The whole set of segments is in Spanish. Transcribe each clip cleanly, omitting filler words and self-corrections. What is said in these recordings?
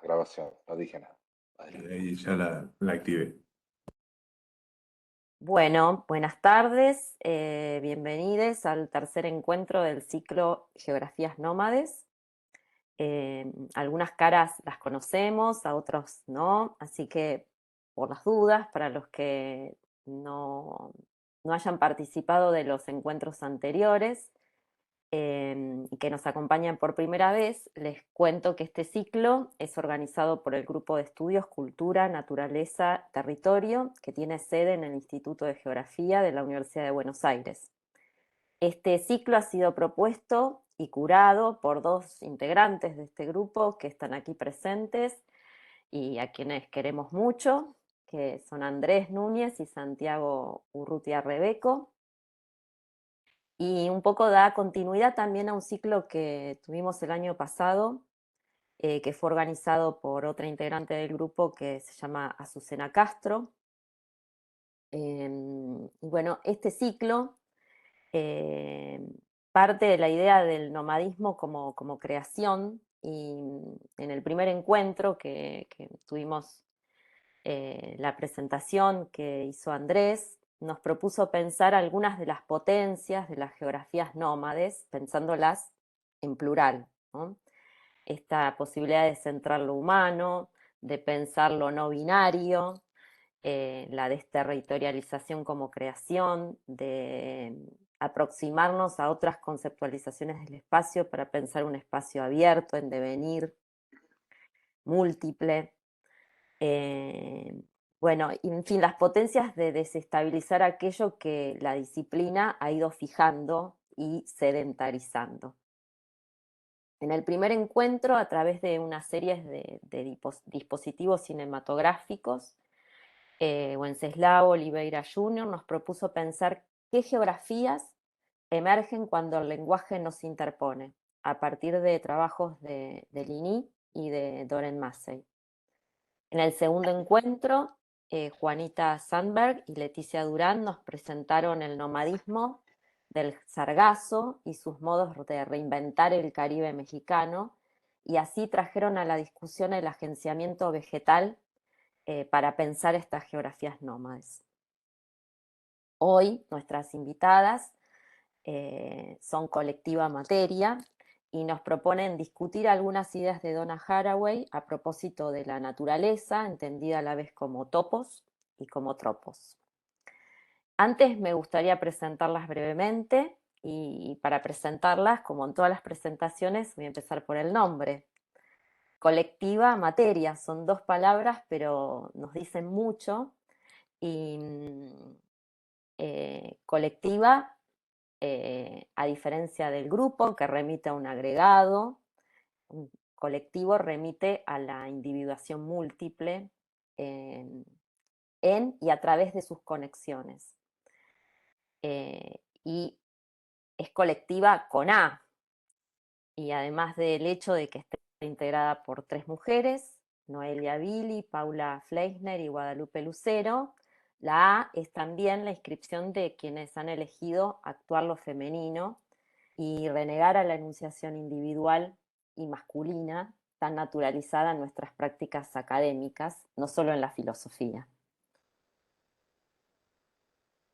grabación, no dije nada. Adelante. Ahí ya la activé. Bueno, buenas tardes, bienvenidos al tercer encuentro del ciclo Geografías Nómades. Algunas caras las conocemos, a otros no, así que por las dudas, para los que no hayan participado de los encuentros anteriores, y que nos acompañan por primera vez, les cuento que este ciclo es organizado por el Grupo de Estudios Cultura, Naturaleza, Territorio, que tiene sede en el Instituto de Geografía de la Universidad de Buenos Aires. Este ciclo ha sido propuesto y curado por dos integrantes de este grupo que están aquí presentes y a quienes queremos mucho, que son Andrés Núñez y Santiago Urrutia Rebeco. Y un poco da continuidad también a un ciclo que tuvimos el año pasado, que fue organizado por otra integrante del grupo que se llama Azucena Castro. Y bueno, este ciclo eh, parte de la idea del nomadismo como creación, y en el primer encuentro que tuvimos, la presentación que hizo Andrés, nos propuso pensar algunas de las potencias de las geografías nómades, pensándolas en plural, ¿no? Esta posibilidad de centrar lo humano, de pensar lo no binario, la desterritorialización como creación, de aproximarnos a otras conceptualizaciones del espacio para pensar un espacio abierto, en devenir, múltiple. Eh, bueno, y en fin, las potencias de desestabilizar aquello que la disciplina ha ido fijando y sedentarizando. En el primer encuentro, a través de una serie de dispositivos cinematográficos, Wenceslao Oliveira Jr. nos propuso pensar qué geografías emergen cuando el lenguaje nos interpone, a partir de trabajos de Ligny y de Doren Massey. En el segundo encuentro, Juanita Sandberg y Leticia Durán nos presentaron el nomadismo del sargazo y sus modos de reinventar el Caribe mexicano, y así trajeron a la discusión el agenciamiento vegetal, para pensar estas geografías nómades. Hoy nuestras invitadas son Colectiva Materia y nos proponen discutir algunas ideas de Donna Haraway a propósito de la naturaleza, entendida a la vez como topos y como tropos. Antes me gustaría presentarlas brevemente, y para presentarlas, como en todas las presentaciones, voy a empezar por el nombre. Colectiva Materia, son dos palabras, pero nos dicen mucho. Y colectiva, a diferencia del grupo, que remite a un agregado, un colectivo remite a la individuación múltiple en y a través de sus conexiones. Y es colectiva con A, y además del hecho de que esté integrada por tres mujeres, Noelia Billy, Paula Fleischner y Guadalupe Lucero, la A es también la inscripción de quienes han elegido actuar lo femenino y renegar a la enunciación individual y masculina tan naturalizada en nuestras prácticas académicas, no solo en la filosofía.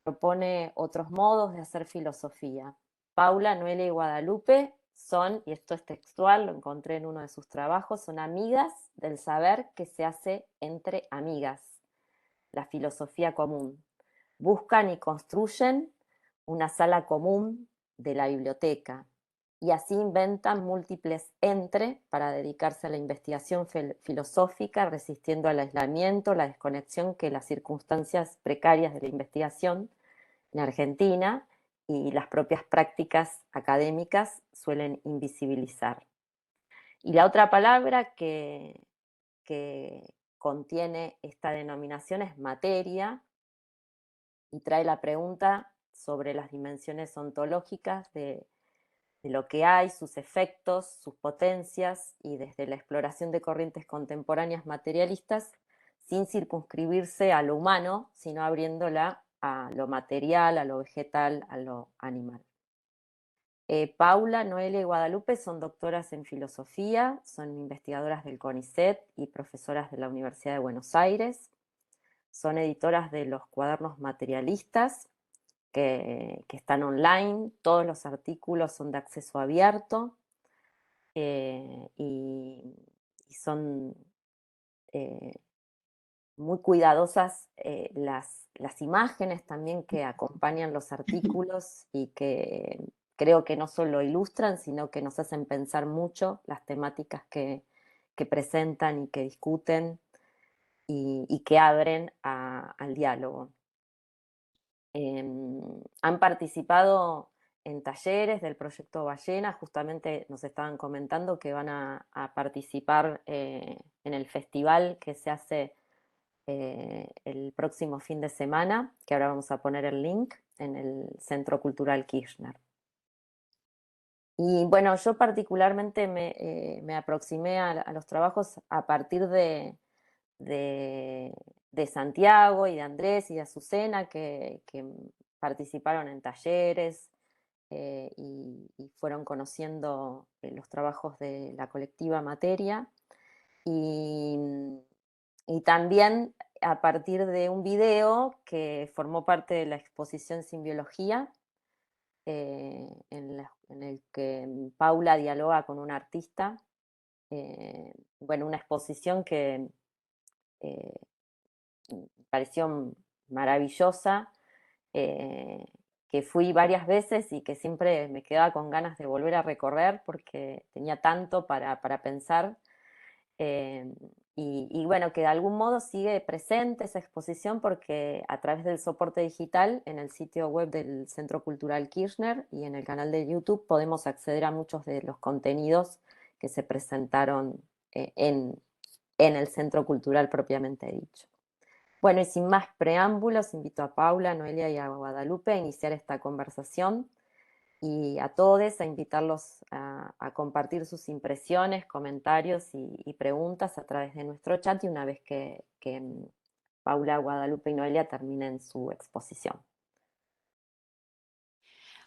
Propone otros modos de hacer filosofía. Paula, Noelia y Guadalupe son, y esto es textual, lo encontré en uno de sus trabajos, son amigas del saber que se hace entre amigas, la filosofía común. Buscan y construyen una sala común de la biblioteca, y así inventan múltiples entre para dedicarse a la investigación filosófica, resistiendo al aislamiento, la desconexión que las circunstancias precarias de la investigación en Argentina y las propias prácticas académicas suelen invisibilizar. Y la otra palabra que contiene esta denominación es materia, y trae la pregunta sobre las dimensiones ontológicas de lo que hay, sus efectos, sus potencias, y desde la exploración de corrientes contemporáneas materialistas, sin circunscribirse a lo humano, sino abriéndola a lo material, a lo vegetal, a lo animal. Paula, Noelia y Guadalupe son doctoras en filosofía, son investigadoras del CONICET y profesoras de la Universidad de Buenos Aires. Son editoras de los cuadernos materialistas que están online. Todos los artículos son de acceso abierto y son muy cuidadosas las imágenes también que acompañan los artículos y que creo que no solo ilustran, sino que nos hacen pensar mucho las temáticas que presentan y que discuten y que abren al diálogo. Han participado en talleres del proyecto Ballena, justamente nos estaban comentando que van a participar en el festival que se hace el próximo fin de semana, que ahora vamos a poner el link en el Centro Cultural Kirchner. Y bueno, yo particularmente me aproximé a los trabajos a partir de Santiago y de Andrés y de Azucena, que participaron en talleres y fueron conociendo los trabajos de la colectiva Materia. Y, y también a partir de un video que formó parte de la exposición Sin Biología, en el que Paula dialoga con un artista. Bueno, una exposición que eh, pareció maravillosa, eh, que fui varias veces y que siempre me quedaba con ganas de volver a recorrer porque tenía tanto para pensar. Eh, y bueno, que de algún modo sigue presente esa exposición porque a través del soporte digital en el sitio web del Centro Cultural Kirchner y en el canal de YouTube podemos acceder a muchos de los contenidos que se presentaron en el Centro Cultural propiamente dicho. Bueno, y sin más preámbulos, invito a Paula, Noelia y a Guadalupe a iniciar esta conversación y a todos a invitarlos a compartir sus impresiones, comentarios y preguntas a través de nuestro chat y una vez que Paula, Guadalupe y Noelia terminen su exposición.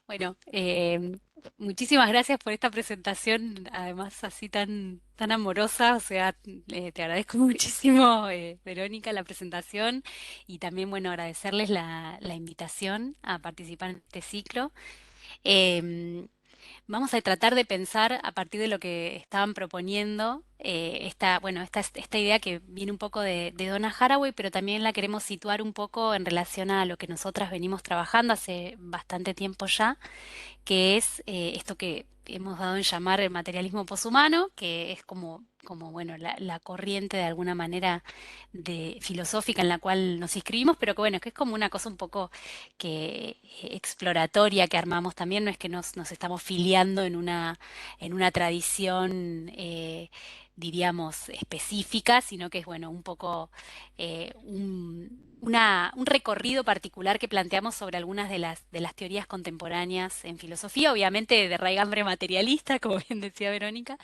Bueno, muchísimas gracias por esta presentación, además así tan amorosa. O sea, te agradezco muchísimo, Verónica, la presentación y también, bueno, agradecerles la invitación a participar en este ciclo. Em, Vamos a tratar de pensar a partir de lo que estaban proponiendo, esta idea que viene un poco de Donna Haraway, pero también la queremos situar un poco en relación a lo que nosotras venimos trabajando hace bastante tiempo ya, que es esto que hemos dado en llamar el materialismo poshumano, que es como bueno, la corriente de alguna manera filosófica en la cual nos inscribimos, pero que bueno, que es como una cosa un poco que exploratoria que armamos también, no es que nos estamos filiando en una tradición, diríamos, específica, sino que es bueno, un poco un recorrido particular que planteamos sobre algunas de las teorías contemporáneas en filosofía, obviamente de raigambre materialista, como bien decía Verónica,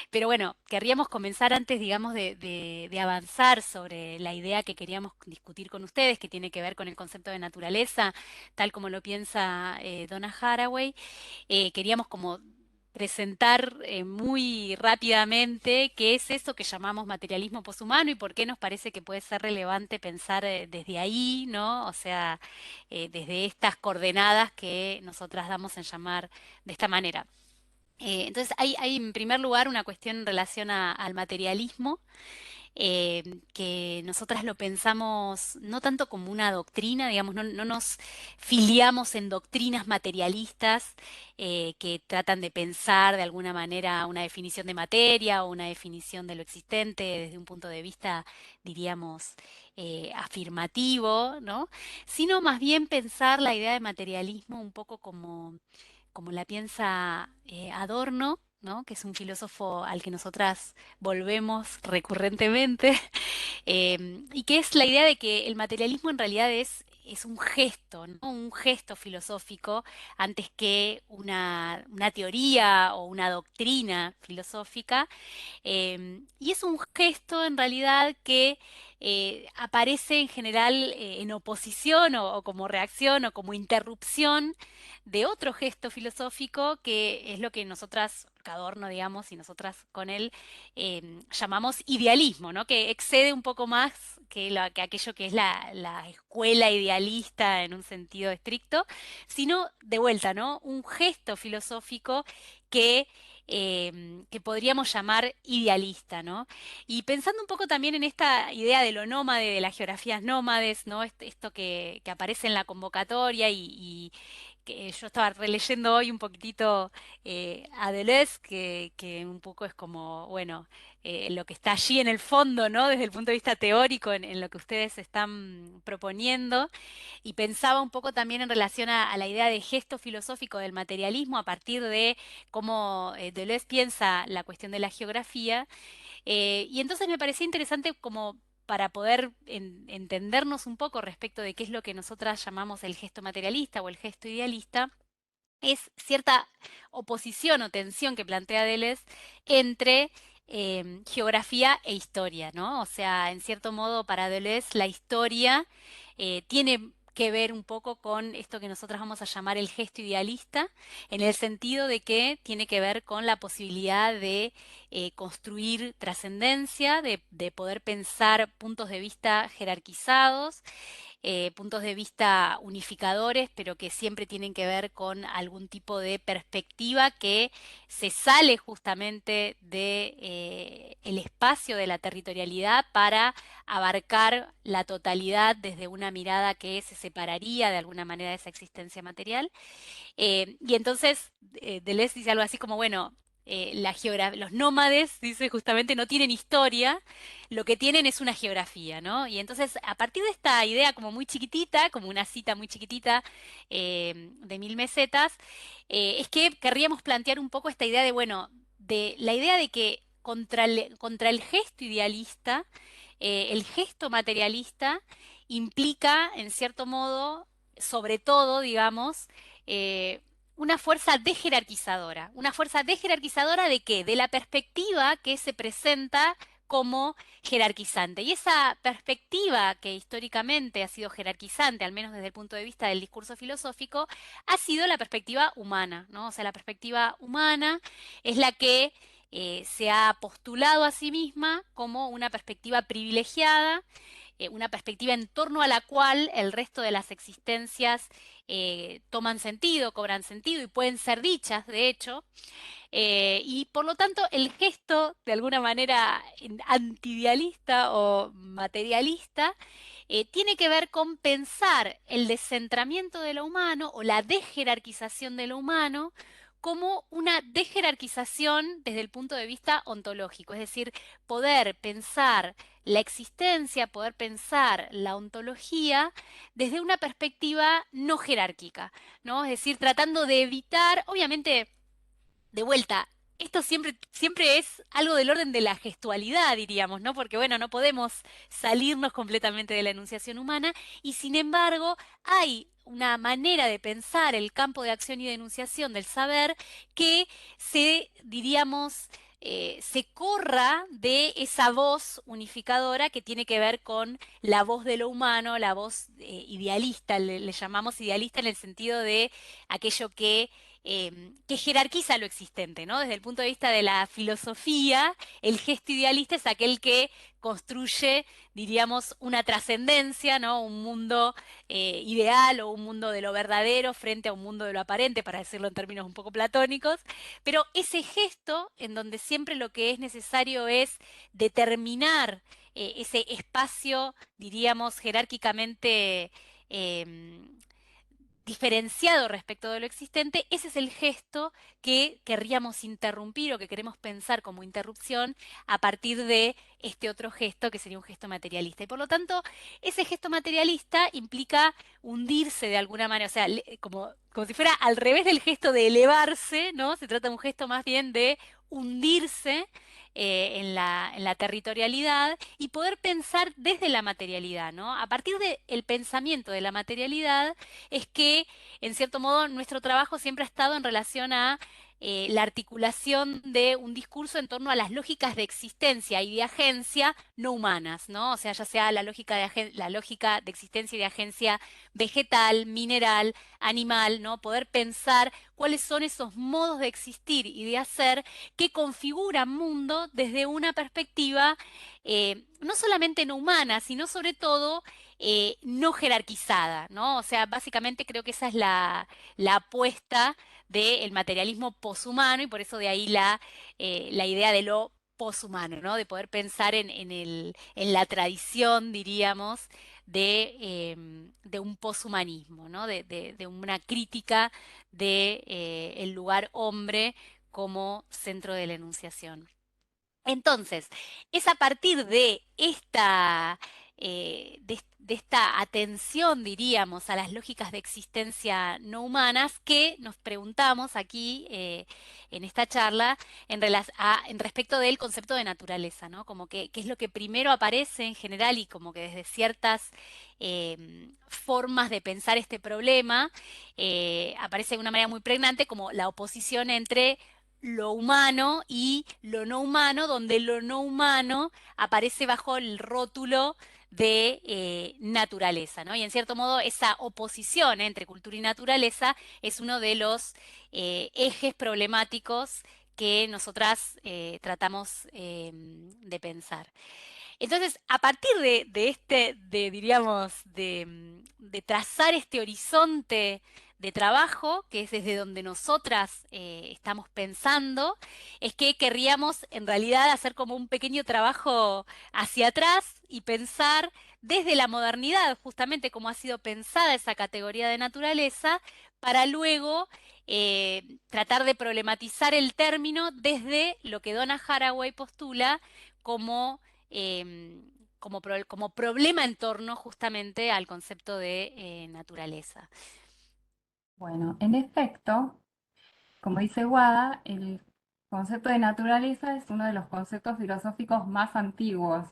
pero bueno, querríamos comenzar antes, digamos, de avanzar sobre la idea que queríamos discutir con ustedes, que tiene que ver con el concepto de naturaleza, tal como lo piensa Donna Haraway. Queríamos como presentar muy rápidamente qué es eso que llamamos materialismo poshumano y por qué nos parece que puede ser relevante pensar desde ahí, ¿no? O sea, desde estas coordenadas que nosotras damos en llamar de esta manera. Entonces, hay en primer lugar una cuestión en relación al materialismo, que nosotras lo pensamos no tanto como una doctrina, digamos, no nos filiamos en doctrinas materialistas que tratan de pensar de alguna manera una definición de materia o una definición de lo existente desde un punto de vista, diríamos, afirmativo, ¿no? Sino más bien pensar la idea de materialismo un poco como la piensa Adorno, ¿no? Que es un filósofo al que nosotras volvemos recurrentemente, y que es la idea de que el materialismo en realidad es un gesto, ¿no? Un gesto filosófico antes que una teoría o una doctrina filosófica, y es un gesto en realidad que aparece en general en oposición o como reacción o como interrupción de otro gesto filosófico que es lo que nosotras, Adorno, digamos, y nosotras con él llamamos idealismo, ¿no? Que excede un poco más que aquello que es la escuela idealista en un sentido estricto, sino de vuelta, ¿no? Un gesto filosófico que podríamos llamar idealista, ¿no? Y pensando un poco también en esta idea de lo nómade, de las geografías nómades, ¿no? Esto que aparece en la convocatoria y que yo estaba releyendo hoy un poquitito a Deleuze, que un poco es como, bueno, lo que está allí en el fondo, ¿no? Desde el punto de vista teórico, en lo que ustedes están proponiendo. Y pensaba un poco también en relación a la idea de gesto filosófico del materialismo a partir de cómo Deleuze piensa la cuestión de la geografía. Y entonces me parecía interesante como para poder entendernos un poco respecto de qué es lo que nosotras llamamos el gesto materialista o el gesto idealista, es cierta oposición o tensión que plantea Deleuze entre geografía e historia, ¿no? O sea, en cierto modo para Deleuze la historia tiene que ver un poco con esto que nosotros vamos a llamar el gesto idealista, en el sentido de que tiene que ver con la posibilidad de construir trascendencia, de poder pensar puntos de vista jerarquizados, puntos de vista unificadores, pero que siempre tienen que ver con algún tipo de perspectiva que se sale justamente de el espacio de la territorialidad para abarcar la totalidad desde una mirada que se separaría de alguna manera de esa existencia material. Y entonces Deleuze dice algo así como, bueno, los nómades, dice justamente, no tienen historia, lo que tienen es una geografía, ¿no? Y entonces, a partir de esta idea como muy chiquitita, como una cita muy chiquitita de 1000 mesetas, es que querríamos plantear un poco esta idea de, bueno, de la idea de que contra el gesto idealista, el gesto materialista implica, en cierto modo, sobre todo, digamos, eh, una fuerza dejerarquizadora. ¿Una fuerza dejerarquizadora de qué? De la perspectiva que se presenta como jerarquizante. Y esa perspectiva que históricamente ha sido jerarquizante, al menos desde el punto de vista del discurso filosófico, ha sido la perspectiva humana, ¿no? O sea, la perspectiva humana es la que se ha postulado a sí misma como una perspectiva privilegiada, una perspectiva en torno a la cual el resto de las existencias toman sentido, cobran sentido y pueden ser dichas, de hecho, y por lo tanto el gesto, de alguna manera antidialista o materialista, tiene que ver con pensar el descentramiento de lo humano o la dejerarquización de lo humano como una dejerarquización desde el punto de vista ontológico, es decir, poder pensar la existencia, poder pensar la ontología desde una perspectiva no jerárquica, ¿no? Es decir, tratando de evitar, obviamente, de vuelta, esto siempre es algo del orden de la gestualidad, diríamos, ¿no? Porque, bueno, no podemos salirnos completamente de la enunciación humana y, sin embargo, hay una manera de pensar el campo de acción y de enunciación del saber que diríamos, se corra de esa voz unificadora que tiene que ver con la voz de lo humano, la voz idealista, le llamamos idealista en el sentido de aquello que jerarquiza lo existente, ¿no? Desde el punto de vista de la filosofía, el gesto idealista es aquel que construye, diríamos, una trascendencia, ¿no? Un mundo ideal o un mundo de lo verdadero frente a un mundo de lo aparente, para decirlo en términos un poco platónicos. Pero ese gesto, en donde siempre lo que es necesario es determinar ese espacio, diríamos, jerárquicamente diferenciado respecto de lo existente, ese es el gesto que querríamos interrumpir o que queremos pensar como interrupción a partir de este otro gesto que sería un gesto materialista. Y por lo tanto, ese gesto materialista implica hundirse de alguna manera, o sea, como si fuera al revés del gesto de elevarse, ¿no? Se trata de un gesto más bien de hundirse en la territorialidad y poder pensar desde la materialidad, ¿no? A partir del pensamiento de la materialidad es que, en cierto modo, nuestro trabajo siempre ha estado en relación a la articulación de un discurso en torno a las lógicas de existencia y de agencia no humanas, ¿no? O sea, ya sea la lógica de existencia y de agencia vegetal, mineral, animal, ¿no? Poder pensar cuáles son esos modos de existir y de hacer que configuran mundo desde una perspectiva no solamente no humana, sino sobre todo no jerarquizada, ¿no? O sea, básicamente creo que esa es la apuesta del materialismo poshumano y por eso de ahí la idea de lo poshumano, ¿no? De poder pensar en la tradición, diríamos, de un poshumanismo, ¿no? De una crítica de, el lugar hombre como centro de la enunciación. Entonces, es a partir de de esta atención, diríamos, a las lógicas de existencia no humanas que nos preguntamos aquí en esta charla en respecto del concepto de naturaleza, ¿no? Como que, qué es lo que primero aparece en general y como que desde ciertas formas de pensar este problema aparece de una manera muy pregnante como la oposición entre lo humano y lo no humano, donde lo no humano aparece bajo el rótulo de naturaleza, ¿no? Y en cierto modo esa oposición entre cultura y naturaleza es uno de los ejes problemáticos que nosotras tratamos de pensar. Entonces, a partir diríamos, de trazar este horizonte de trabajo, que es desde donde nosotras estamos pensando, es que querríamos en realidad hacer como un pequeño trabajo hacia atrás y pensar desde la modernidad, justamente como ha sido pensada esa categoría de naturaleza, para luego tratar de problematizar el término desde lo que Donna Haraway postula como como problema en torno justamente al concepto de naturaleza. Bueno, en efecto, como dice Wada, el concepto de naturaleza es uno de los conceptos filosóficos más antiguos,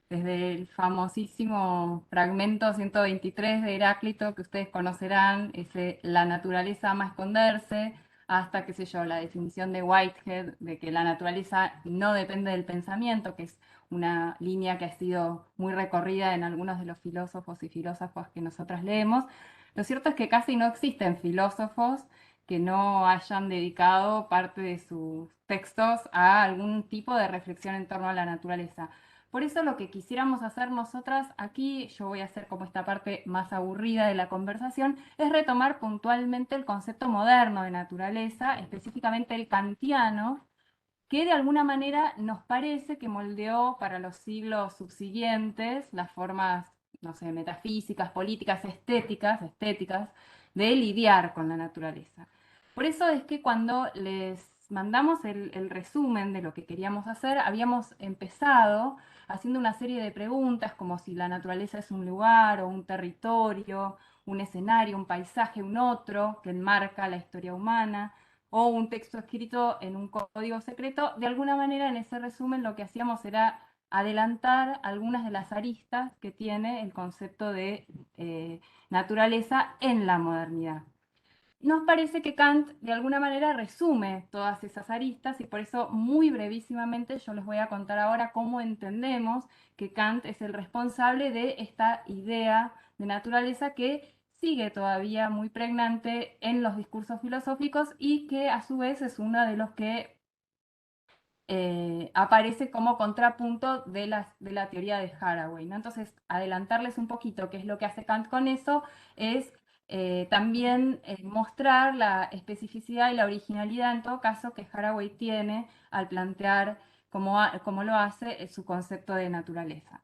desde el famosísimo fragmento 123 de Heráclito que ustedes conocerán, ese la naturaleza ama esconderse, hasta, qué sé yo, la definición de Whitehead de que la naturaleza no depende del pensamiento, que es una línea que ha sido muy recorrida en algunos de los filósofos y filósofas que nosotras leemos. Lo cierto es que casi no existen filósofos que no hayan dedicado parte de sus textos a algún tipo de reflexión en torno a la naturaleza. Por eso lo que quisiéramos hacer nosotras aquí, yo voy a hacer como esta parte más aburrida de la conversación, es retomar puntualmente el concepto moderno de naturaleza, específicamente el kantiano, que de alguna manera nos parece que moldeó para los siglos subsiguientes las formas, no sé, metafísicas, políticas, estéticas de lidiar con la naturaleza. Por eso es que cuando les mandamos el resumen de lo que queríamos hacer, habíamos empezado haciendo una serie de preguntas como si la naturaleza es un lugar o un territorio, un escenario, un paisaje, un otro que enmarca la historia humana, o un texto escrito en un código secreto. De alguna manera, en ese resumen lo que hacíamos era adelantar algunas de las aristas que tiene el concepto de naturaleza en la modernidad. Nos parece que Kant de alguna manera resume todas esas aristas y por eso muy brevísimamente yo les voy a contar ahora cómo entendemos que Kant es el responsable de esta idea de naturaleza que sigue todavía muy pregnante en los discursos filosóficos y que a su vez es uno de los que aparece como contrapunto de la teoría de Haraway, ¿no? Entonces, adelantarles un poquito qué es lo que hace Kant con eso es también mostrar la especificidad y la originalidad, en todo caso, que Haraway tiene al plantear cómo lo hace su concepto de naturaleza.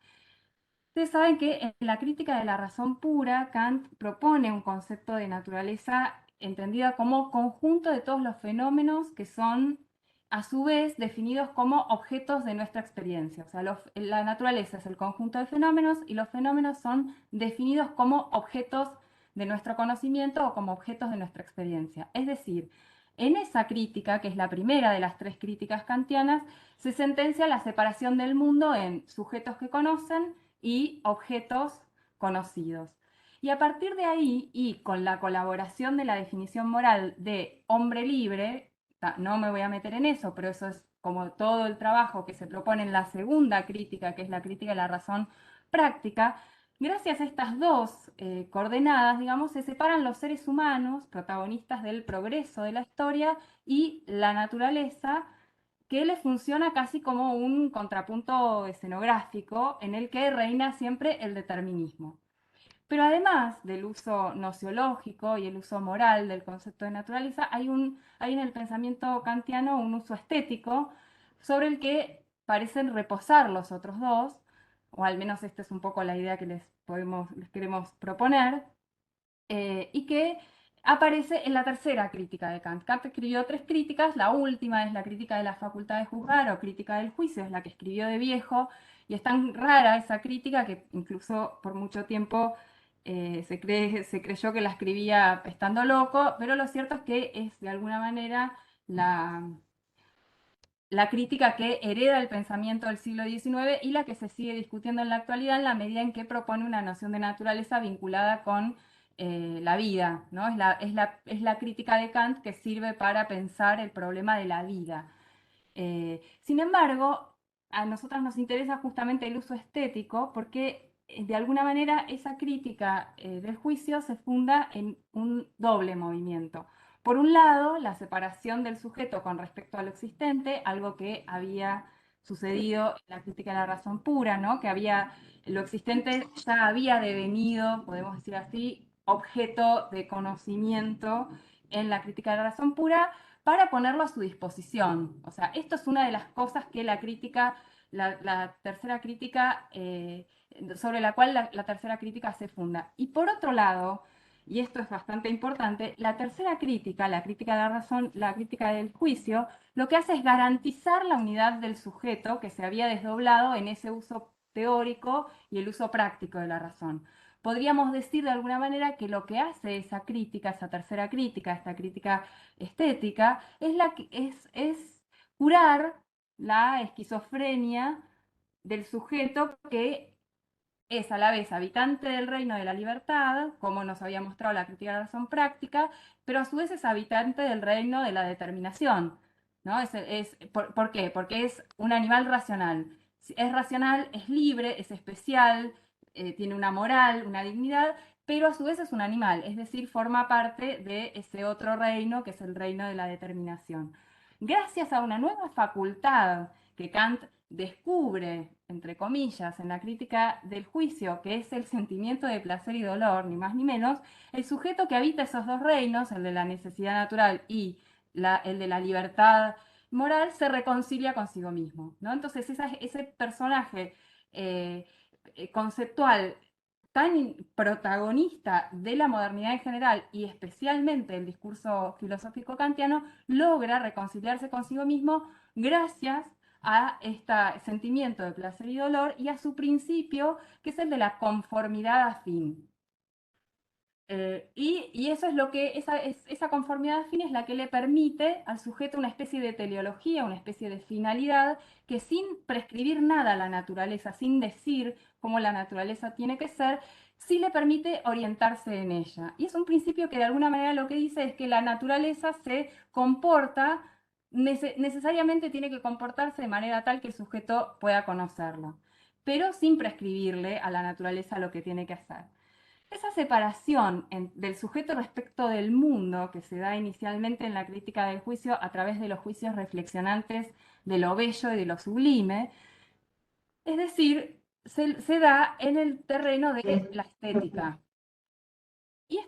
Ustedes saben que en la crítica de la razón pura, Kant propone un concepto de naturaleza entendida como conjunto de todos los fenómenos que son a su vez definidos como objetos de nuestra experiencia. O sea, la naturaleza es el conjunto de fenómenos y los fenómenos son definidos como objetos de nuestro conocimiento o como objetos de nuestra experiencia. Es decir, en esa crítica, que es la primera de las tres críticas kantianas, se sentencia la separación del mundo en sujetos que conocen y objetos conocidos. Y a partir de ahí, y con la colaboración de la definición moral de hombre libre, no me voy a meter en eso, pero eso es como todo el trabajo que se propone en la segunda crítica, que es la crítica de la razón práctica. Gracias a estas dos coordenadas, digamos, se separan los seres humanos, protagonistas del progreso de la historia, y la naturaleza, que le funciona casi como un contrapunto escenográfico en el que reina siempre el determinismo. Pero además del uso nociológico y el uso moral del concepto de naturaleza, hay en el pensamiento kantiano un uso estético sobre el que parecen reposar los otros dos, o al menos esta es un poco la idea que les queremos proponer, y que aparece en la tercera crítica de Kant. Kant escribió 3 críticas, la última es la crítica de la facultad de juzgar o crítica del juicio, es la que escribió de viejo, y es tan rara esa crítica que incluso por mucho tiempo se creyó que la escribía estando loco, pero lo cierto es que es de alguna manera la crítica que hereda el pensamiento del siglo XIX y la que se sigue discutiendo en la actualidad en la medida en que propone una noción de naturaleza vinculada con la vida, ¿no? Es la crítica de Kant que sirve para pensar el problema de la vida. Sin embargo, a nosotros nos interesa justamente el uso estético porque de alguna manera esa crítica del juicio se funda en un doble movimiento. Por un lado, la separación del sujeto con respecto a lo existente, algo que había sucedido en la crítica de la razón pura, ¿no? Lo existente ya había devenido, podemos decir así, objeto de conocimiento en la crítica de la razón pura, para ponerlo a su disposición. O sea, esto es una de las cosas que la tercera crítica, sobre la cual la tercera crítica se funda. Y por otro lado, y esto es bastante importante, la tercera crítica, la crítica de la razón, la crítica del juicio, lo que hace es garantizar la unidad del sujeto que se había desdoblado en ese uso teórico y el uso práctico de la razón. Podríamos decir de alguna manera que lo que hace esa crítica, esa tercera crítica, esta crítica estética, es curar la esquizofrenia del sujeto que es a la vez habitante del reino de la libertad, como nos había mostrado la crítica de la razón práctica, pero a su vez es habitante del reino de la determinación, ¿no? ¿Por qué? Porque es un animal racional. Es racional, es libre, es especial, tiene una moral, una dignidad, pero a su vez es un animal, es decir, forma parte de ese otro reino que es el reino de la determinación. Gracias a una nueva facultad que Kant descubre, entre comillas, en la crítica del juicio, que es el sentimiento de placer y dolor, ni más ni menos, el sujeto que habita esos dos reinos, el de la necesidad natural y el de la libertad moral, se reconcilia consigo mismo, ¿no? Entonces ese personaje conceptual tan protagonista de la modernidad en general y especialmente el discurso filosófico kantiano, logra reconciliarse consigo mismo gracias a este sentimiento de placer y dolor y a su principio, que es el de la conformidad afín. Y eso es lo que, esa conformidad afín es la que le permite al sujeto una especie de teleología, una especie de finalidad, que sin prescribir nada a la naturaleza, sin decir cómo la naturaleza tiene que ser, sí le permite orientarse en ella. Y es un principio que de alguna manera lo que dice es que la naturaleza se comporta, necesariamente tiene que comportarse de manera tal que el sujeto pueda conocerlo, pero sin prescribirle a la naturaleza lo que tiene que hacer. Esa separación del sujeto respecto del mundo que se da inicialmente en la crítica del juicio a través de los juicios reflexionantes de lo bello y de lo sublime, es decir, se da en el terreno de la estética. Y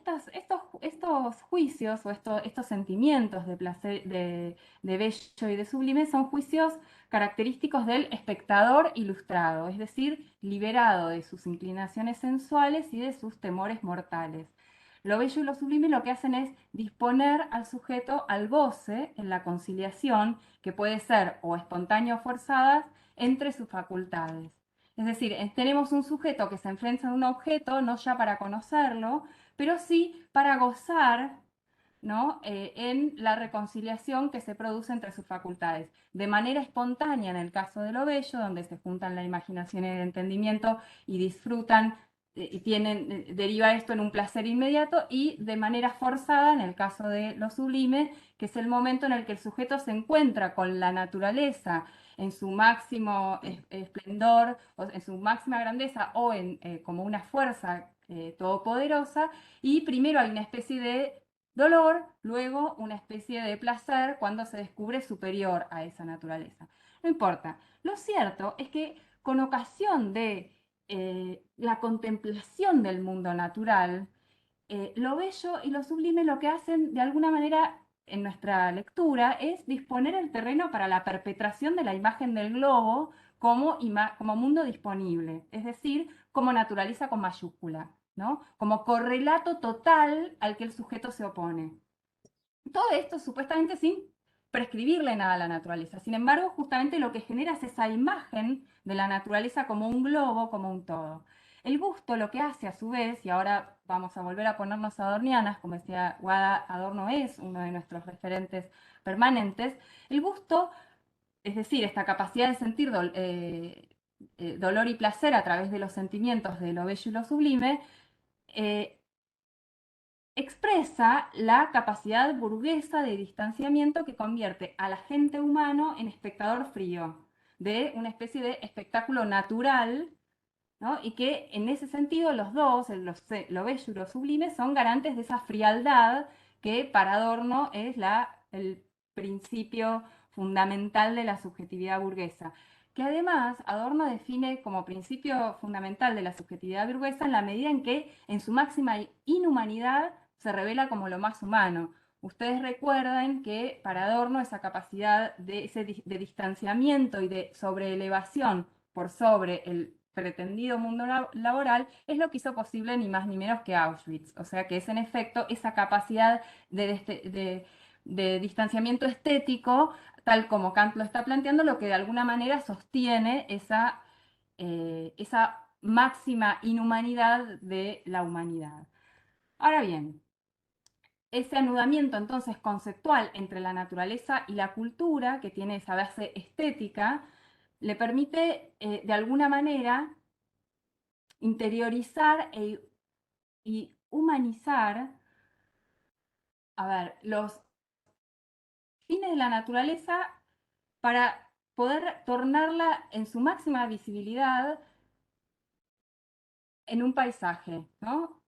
estos juicios o estos sentimientos de placer, de bello y de sublime son juicios característicos del espectador ilustrado, es decir, liberado de sus inclinaciones sensuales y de sus temores mortales. Lo bello y lo sublime lo que hacen es disponer al sujeto al goce en la conciliación, que puede ser o espontánea o forzada, entre sus facultades. Es decir, tenemos un sujeto que se enfrenta a un objeto no ya para conocerlo, pero sí para gozar, ¿no? En la reconciliación que se produce entre sus facultades. De manera espontánea en el caso de lo bello, donde se juntan la imaginación y el entendimiento y disfrutan y deriva esto en un placer inmediato, y de manera forzada en el caso de lo sublime, que es el momento en el que el sujeto se encuentra con la naturaleza en su máximo esplendor, o en su máxima grandeza, o como una fuerza todopoderosa, y primero hay una especie de dolor, luego una especie de placer cuando se descubre superior a esa naturaleza. No importa. Lo cierto es que con ocasión de la contemplación del mundo natural, lo bello y lo sublime lo que hacen de alguna manera en nuestra lectura es disponer el terreno para la perpetración de la imagen del globo como mundo disponible, es decir, como naturaleza con mayúscula, ¿no? Como correlato total al que el sujeto se opone. Todo esto supuestamente sin prescribirle nada a la naturaleza. Sin embargo, justamente lo que genera es esa imagen de la naturaleza como un globo, como un todo. El gusto lo que hace a su vez, y ahora vamos a volver a ponernos adornianas, como decía Guada, Adorno es uno de nuestros referentes permanentes, el gusto, es decir, esta capacidad de sentir dolor y placer a través de los sentimientos de lo bello y lo sublime, expresa la capacidad burguesa de distanciamiento que convierte al agente humano en espectador frío de una especie de espectáculo natural, ¿no? Y que en ese sentido los dos, lo bello y lo sublime, son garantes de esa frialdad que para Adorno es el principio fundamental de la subjetividad burguesa, que además Adorno define como principio fundamental de la subjetividad burguesa en la medida en que en su máxima inhumanidad se revela como lo más humano. Ustedes recuerden que para Adorno esa capacidad de distanciamiento y de sobreelevación por sobre el pretendido mundo laboral es lo que hizo posible ni más ni menos que Auschwitz. O sea que es en efecto esa capacidad de distanciamiento estético, tal como Kant lo está planteando, lo que de alguna manera sostiene esa máxima inhumanidad de la humanidad. Ahora bien, ese anudamiento entonces conceptual entre la naturaleza y la cultura, que tiene esa base estética, le permite de alguna manera interiorizar y humanizar, a ver, los fines de la naturaleza para poder tornarla en su máxima visibilidad en un paisaje, ¿no?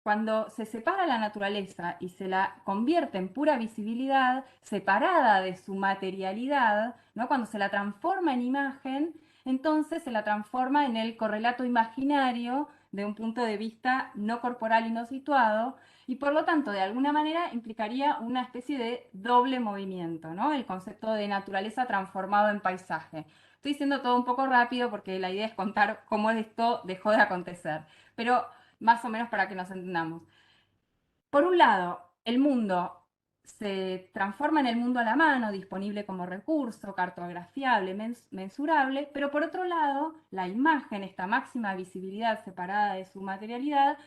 Cuando se separa la naturaleza y se la convierte en pura visibilidad, separada de su materialidad, ¿no? Cuando se la transforma en imagen, entonces se la transforma en el correlato imaginario de un punto de vista no corporal y no situado, y por lo tanto, de alguna manera, implicaría una especie de doble movimiento, ¿no? El concepto de naturaleza transformado en paisaje. Estoy diciendo todo un poco rápido porque la idea es contar cómo esto dejó de acontecer. Pero más o menos para que nos entendamos. Por un lado, el mundo se transforma en el mundo a la mano, disponible como recurso, cartografiable, mensurable, pero por otro lado, la imagen, esta máxima visibilidad separada de su materialidad,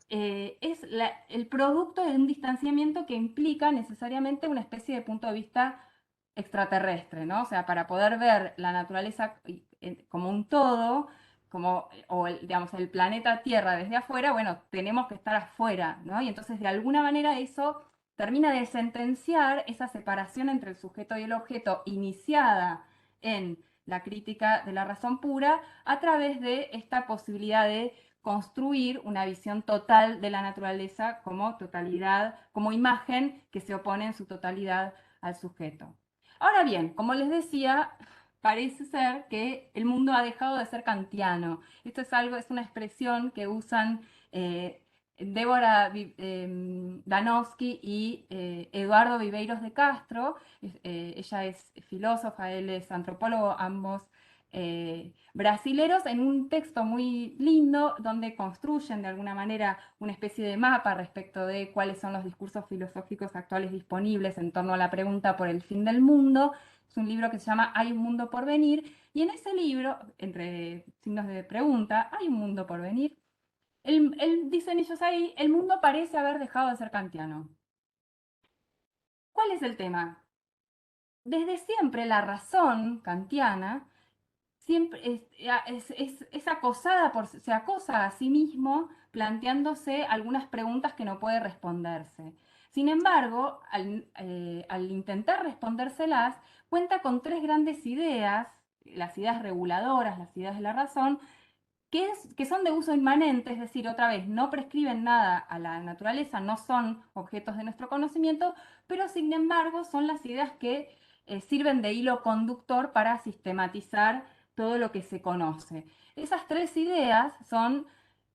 es el producto de un distanciamiento que implica necesariamente una especie de punto de vista extraterrestre, ¿no? O sea, para poder ver la naturaleza como un todo, digamos, el planeta Tierra desde afuera, bueno, tenemos que estar afuera, ¿no? Y entonces, de alguna manera, eso termina de sentenciar esa separación entre el sujeto y el objeto iniciada en la crítica de la razón pura a través de esta posibilidad de construir una visión total de la naturaleza como totalidad, como imagen que se opone en su totalidad al sujeto. Ahora bien, como les decía, parece ser que el mundo ha dejado de ser kantiano. Esto es una expresión que usan Débora Danowski y Eduardo Viveiros de Castro. Ella es filósofa, él es antropólogo, ambos brasileros, en un texto muy lindo donde construyen de alguna manera una especie de mapa respecto de cuáles son los discursos filosóficos actuales disponibles en torno a la pregunta por el fin del mundo. Es un libro que se llama Hay un mundo por venir, y en ese libro, entre signos de pregunta, hay un mundo por venir. Dicen ellos ahí, el mundo parece haber dejado de ser kantiano. ¿Cuál es el tema? Desde siempre la razón kantiana siempre es acosada se acosa a sí mismo planteándose algunas preguntas que no puede responderse. Sin embargo, al intentar respondérselas, cuenta con tres grandes ideas, las ideas reguladoras, las ideas de la razón, que son de uso inmanente, es decir, otra vez, no prescriben nada a la naturaleza, no son objetos de nuestro conocimiento, pero sin embargo son las ideas que sirven de hilo conductor para sistematizar todo lo que se conoce. Esas tres ideas son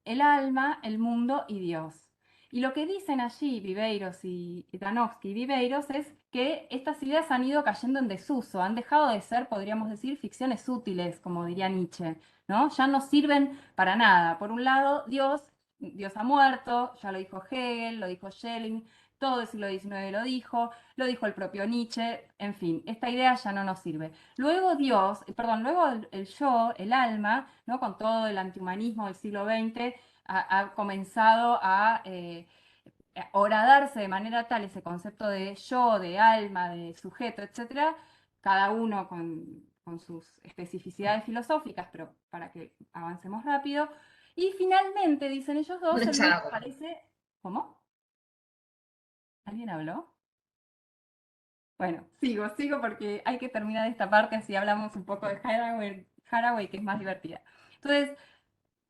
el alma, el mundo y Dios. Y lo que dicen allí Viveiros y Danowski y Viveiros es que estas ideas han ido cayendo en desuso, han dejado de ser, podríamos decir, ficciones útiles, como diría Nietzsche, ¿no? Ya no sirven para nada. Por un lado, Dios ha muerto, ya lo dijo Hegel, lo dijo Schelling, todo el siglo XIX lo dijo el propio Nietzsche, en fin, esta idea ya no nos sirve. Luego luego el yo, el alma, ¿no? Con todo el antihumanismo del siglo XX, ha comenzado a horadarse de manera tal ese concepto de yo, de alma, de sujeto, etcétera, cada uno con sus especificidades filosóficas, pero para que avancemos rápido. Y finalmente, dicen ellos dos, Una el mundo chava. parece... ¿Cómo? ¿Alguien habló? Bueno, sigo porque hay que terminar esta parte, así hablamos un poco de Haraway, que es más divertida. Entonces,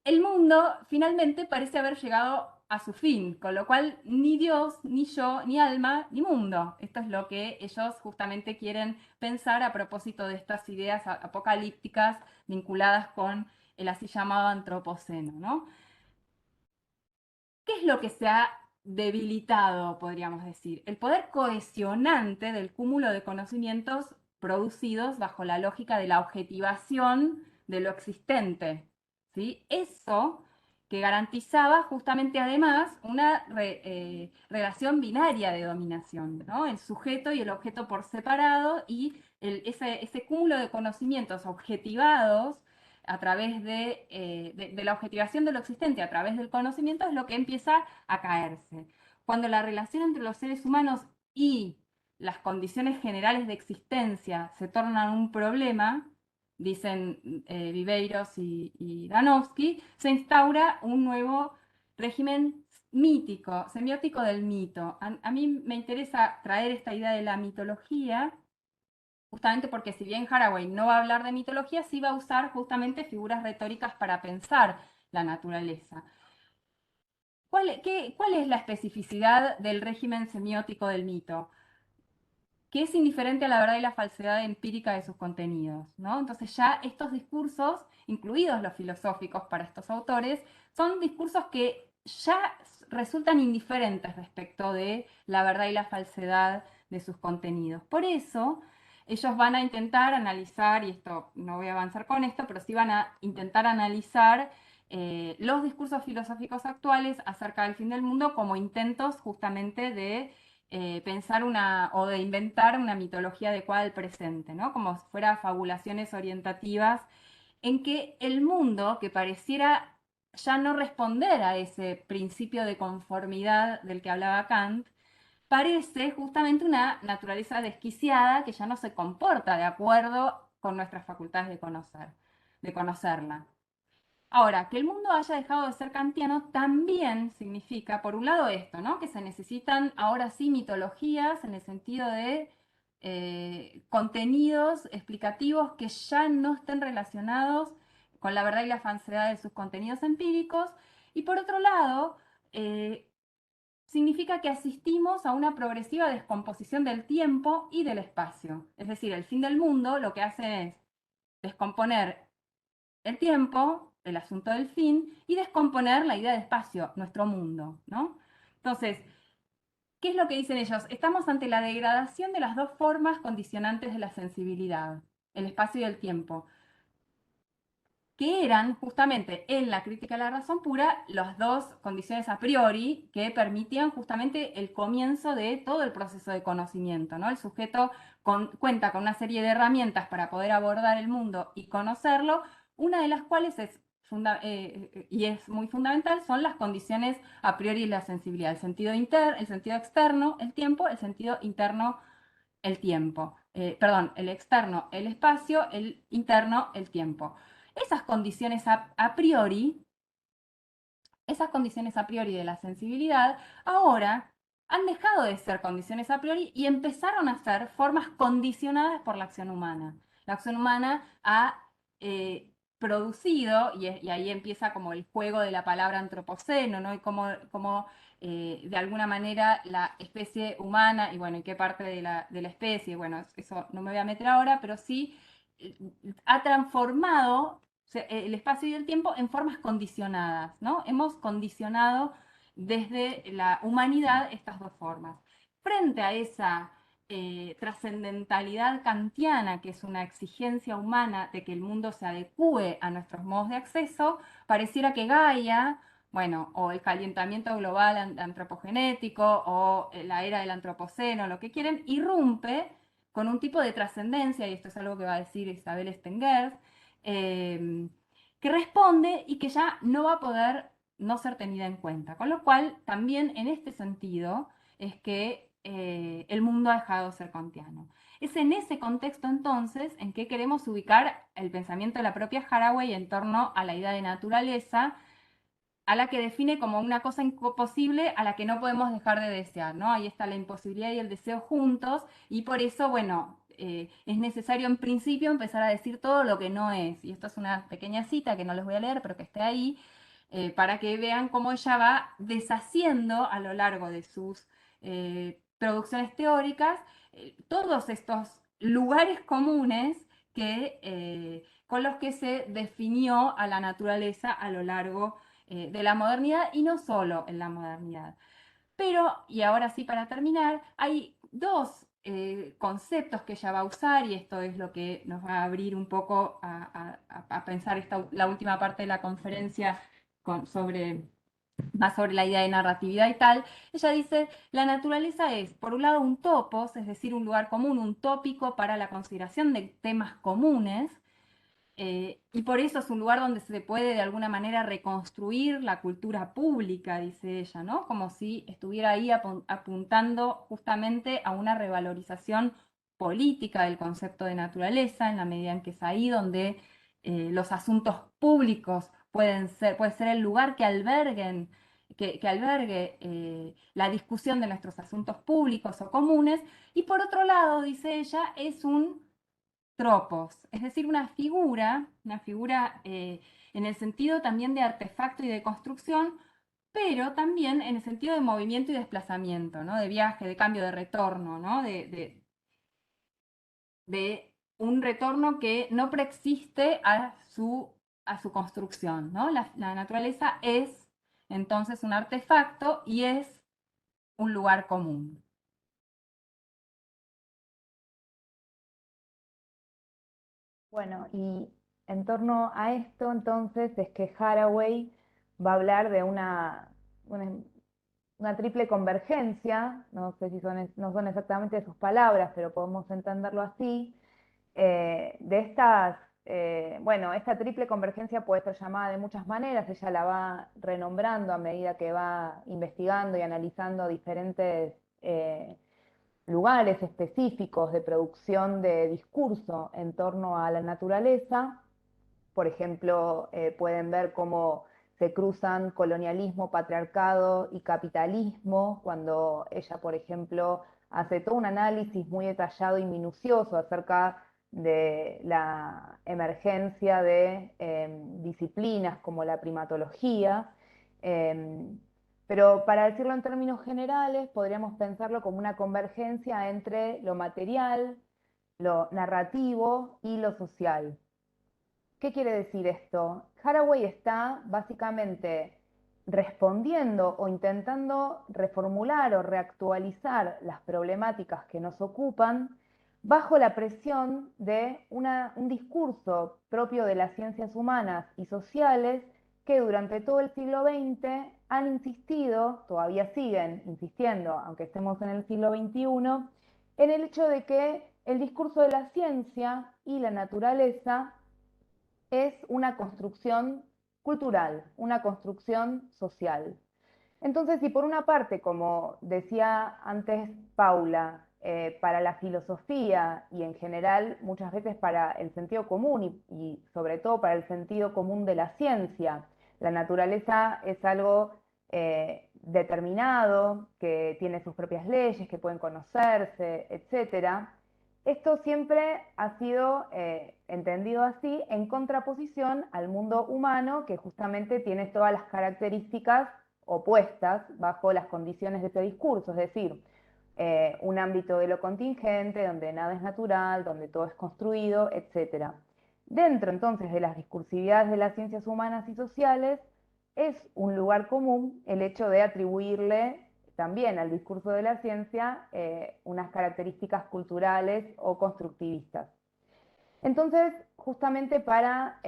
el mundo finalmente parece haber llegado a su fin, con lo cual ni Dios, ni yo, ni alma, ni mundo. Esto es lo que ellos justamente quieren pensar a propósito de estas ideas apocalípticas vinculadas con el así llamado antropoceno, ¿no? ¿Qué es lo que se ha debilitado, podríamos decir? El poder cohesionante del cúmulo de conocimientos producidos bajo la lógica de la objetivación de lo existente, ¿sí? Eso que garantizaba justamente además una relación binaria de dominación, ¿no? El sujeto y el objeto por separado y ese cúmulo de conocimientos objetivados a través de la objetivación de lo existente, a través del conocimiento, es lo que empieza a caerse. Cuando la relación entre los seres humanos y las condiciones generales de existencia se tornan un problema, dicen Viveiros y Danowski, se instaura un nuevo régimen mítico, semiótico del mito. A mí me interesa traer esta idea de la mitología, justamente porque si bien Haraway no va a hablar de mitología, sí va a usar justamente figuras retóricas para pensar la naturaleza. ¿Cuál es la especificidad del régimen semiótico del mito? Que es indiferente a la verdad y la falsedad empírica de sus contenidos, ¿no? Entonces ya estos discursos, incluidos los filosóficos para estos autores, son discursos que ya resultan indiferentes respecto de la verdad y la falsedad de sus contenidos. Por eso, ellos van a intentar analizar, y esto no voy a avanzar con esto, pero sí van a intentar analizar los discursos filosóficos actuales acerca del fin del mundo como intentos justamente de pensar o de inventar una mitología adecuada al presente, ¿no? Como si fuera fabulaciones orientativas en que el mundo, que pareciera ya no responder a ese principio de conformidad del que hablaba Kant, parece justamente una naturaleza desquiciada que ya no se comporta de acuerdo con nuestras facultades de conocerla. Ahora, que el mundo haya dejado de ser kantiano también significa, por un lado, esto, ¿no? Que se necesitan ahora sí mitologías en el sentido de contenidos explicativos que ya no estén relacionados con la verdad y la falsedad de sus contenidos empíricos. Y por otro lado, significa que asistimos a una progresiva descomposición del tiempo y del espacio. Es decir, el fin del mundo lo que hace es descomponer el tiempo, el asunto del fin, y descomponer la idea de espacio, nuestro mundo, ¿no? Entonces, ¿qué es lo que dicen ellos? Estamos ante la degradación de las dos formas condicionantes de la sensibilidad, el espacio y el tiempo, que eran justamente en la crítica a la razón pura las dos condiciones a priori que permitían justamente el comienzo de todo el proceso de conocimiento, ¿no? El sujeto cuenta con una serie de herramientas para poder abordar el mundo y conocerlo, una de las cuales y es muy fundamental, son las condiciones a priori de la sensibilidad, el sentido externo, el tiempo, el sentido interno, el tiempo. perdón, el externo, el espacio, el interno, el tiempo. Esas condiciones a priori, esas condiciones a priori de la sensibilidad, ahora han dejado de ser condiciones a priori y empezaron a ser formas condicionadas por la acción humana. La acción humana ha producido, y ahí empieza como el juego de la palabra antropoceno, ¿no? Y cómo de alguna manera la especie humana, y bueno, y qué parte de la especie, bueno, eso no me voy a meter ahora, pero sí ha transformado el espacio y el tiempo en formas condicionadas, ¿no? Hemos condicionado desde la humanidad estas dos formas. Frente a esa trascendentalidad kantiana, que es una exigencia humana de que el mundo se adecúe a nuestros modos de acceso, pareciera que Gaia, bueno, o el calentamiento global antropogenético, o la era del antropoceno, lo que quieren, irrumpe con un tipo de trascendencia, y esto es algo que va a decir Isabel Stengers, que responde y que ya no va a poder no ser tenida en cuenta. Con lo cual, también en este sentido, es que el mundo ha dejado de ser kantiano. Es en ese contexto entonces en que queremos ubicar el pensamiento de la propia Haraway en torno a la idea de naturaleza, a la que define como una cosa imposible a la que no podemos dejar de desear, ¿no? Ahí está la imposibilidad y el deseo juntos, y por eso, bueno, es necesario en principio empezar a decir todo lo que no es. Y esto es una pequeña cita que no les voy a leer, pero que esté ahí, para que vean cómo ella va deshaciendo a lo largo de sus producciones teóricas todos estos lugares comunes con los que se definió a la naturaleza a lo largo de la modernidad, y no solo en la modernidad. Pero, y ahora sí para terminar, hay dos conceptos que ella va a usar, y esto es lo que nos va a abrir un poco a pensar la última parte de la conferencia más sobre la idea de narratividad y tal. Ella dice, la naturaleza es, por un lado, un topos, es decir, un lugar común, un tópico para la consideración de temas comunes, y por eso es un lugar donde se puede de alguna manera reconstruir la cultura pública, dice ella, ¿no? Como si estuviera ahí apuntando justamente a una revalorización política del concepto de naturaleza, en la medida en que es ahí donde los asuntos públicos puede ser el lugar que alberguen, que albergue la discusión de nuestros asuntos públicos o comunes. Y por otro lado, dice ella, es un tropos, es decir, una figura en el sentido también de artefacto y de construcción, pero también en el sentido de movimiento y desplazamiento, ¿no? De viaje, de cambio, de retorno, ¿no? De un retorno que no preexiste a su construcción, ¿no? La naturaleza es entonces un artefacto y es un lugar común. Bueno, y en torno a esto, entonces, es que Haraway va a hablar de una triple convergencia, no sé si no son exactamente sus palabras, pero podemos entenderlo así, de bueno, esta triple convergencia puede ser llamada de muchas maneras, ella la va renombrando a medida que va investigando y analizando diferentes lugares específicos de producción de discurso en torno a la naturaleza. Por ejemplo, pueden ver cómo se cruzan colonialismo, patriarcado y capitalismo, cuando ella, por ejemplo, hace todo un análisis muy detallado y minucioso acerca de la emergencia de disciplinas como la primatología. Pero para decirlo en términos generales, podríamos pensarlo como una convergencia entre lo material, lo narrativo y lo social. ¿Qué quiere decir esto? Haraway está básicamente respondiendo o intentando reformular o reactualizar las problemáticas que nos ocupan bajo la presión de un discurso propio de las ciencias humanas y sociales que durante todo el siglo XX han insistido, todavía siguen insistiendo, aunque estemos en el siglo XXI, en el hecho de que el discurso de la ciencia y la naturaleza es una construcción cultural, una construcción social. Entonces, si por una parte, como decía antes Paula, para la filosofía y en general muchas veces para el sentido común y sobre todo para el sentido común de la ciencia. La naturaleza es algo determinado, que tiene sus propias leyes, que pueden conocerse, etc. Esto siempre ha sido entendido así en contraposición al mundo humano, que justamente tiene todas las características opuestas bajo las condiciones de ese discurso, es decir, un ámbito de lo contingente, donde nada es natural, donde todo es construido, etc. Dentro entonces de las discursividades de las ciencias humanas y sociales, es un lugar común el hecho de atribuirle también al discurso de la ciencia unas características culturales o constructivistas. Entonces, justamente para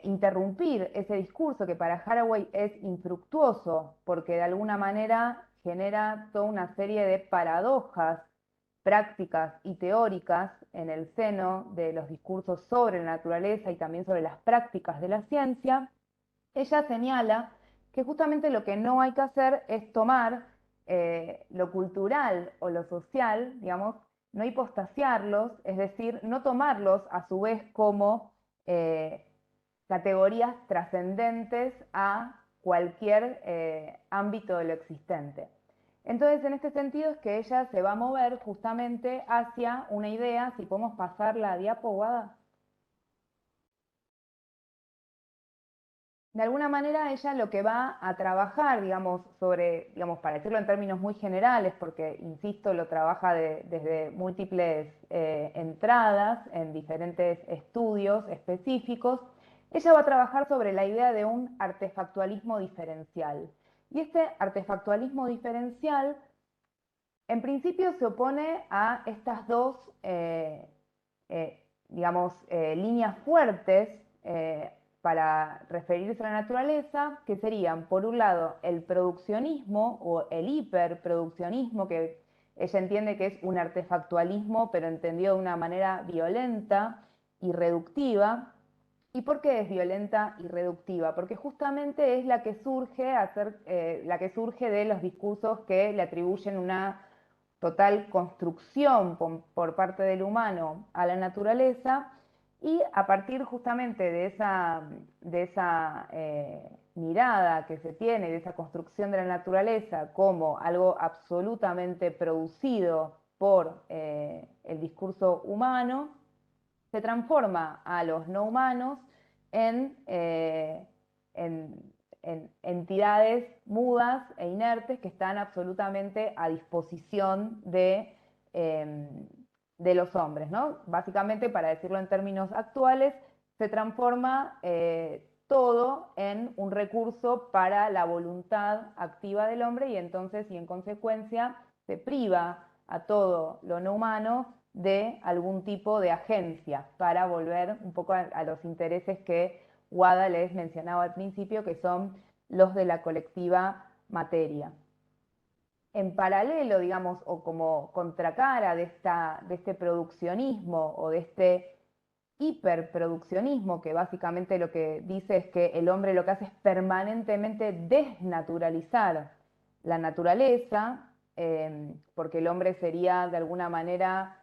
interrumpir ese discurso que para Haraway es infructuoso, porque de alguna manera genera toda una serie de paradojas prácticas y teóricas en el seno de los discursos sobre la naturaleza y también sobre las prácticas de la ciencia, ella señala que justamente lo que no hay que hacer es tomar lo cultural o lo social, digamos, no hipostasiarlos, es decir, no tomarlos a su vez como categorías trascendentes a cualquier ámbito de lo existente. Entonces, en este sentido es que ella se va a mover justamente hacia una idea, si podemos pasar la diapo, Guada. De alguna manera ella lo que va a trabajar, digamos, sobre, digamos, para decirlo en términos muy generales, porque, insisto, lo trabaja desde múltiples entradas en diferentes estudios específicos, ella va a trabajar sobre la idea de un artefactualismo diferencial. Y este artefactualismo diferencial, en principio, se opone a estas dos, digamos, líneas fuertes para referirse a la naturaleza, que serían, por un lado, el produccionismo o el hiperproduccionismo, que ella entiende que es un artefactualismo, pero entendido de una manera violenta y reductiva. ¿Y por qué es violenta y reductiva? Porque justamente es la que surge, de los discursos que le atribuyen una total construcción por parte del humano a la naturaleza, y a partir justamente de esa mirada que se tiene, de esa construcción de la naturaleza como algo absolutamente producido por el discurso humano, se transforma a los no humanos en entidades mudas e inertes que están absolutamente a disposición de los hombres, ¿no? Básicamente, para decirlo en términos actuales, se transforma todo en un recurso para la voluntad activa del hombre, y entonces, y en consecuencia, se priva a todo lo no humano de algún tipo de agencia, para volver un poco a los intereses que Guada les mencionaba al principio, que son los de la colectiva materia. En paralelo, digamos, o como contracara de este produccionismo o de este hiperproduccionismo, que básicamente lo que dice es que el hombre lo que hace es permanentemente desnaturalizar la naturaleza, porque el hombre sería de alguna manera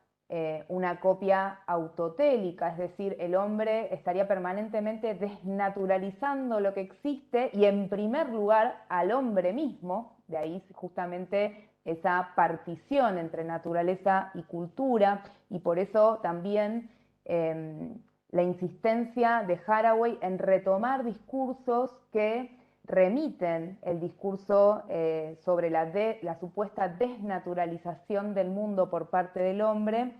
una copia autotélica, es decir, el hombre estaría permanentemente desnaturalizando lo que existe y en primer lugar al hombre mismo, de ahí justamente esa partición entre naturaleza y cultura, y por eso también la insistencia de Haraway en retomar discursos que remiten el discurso sobre la supuesta desnaturalización del mundo por parte del hombre,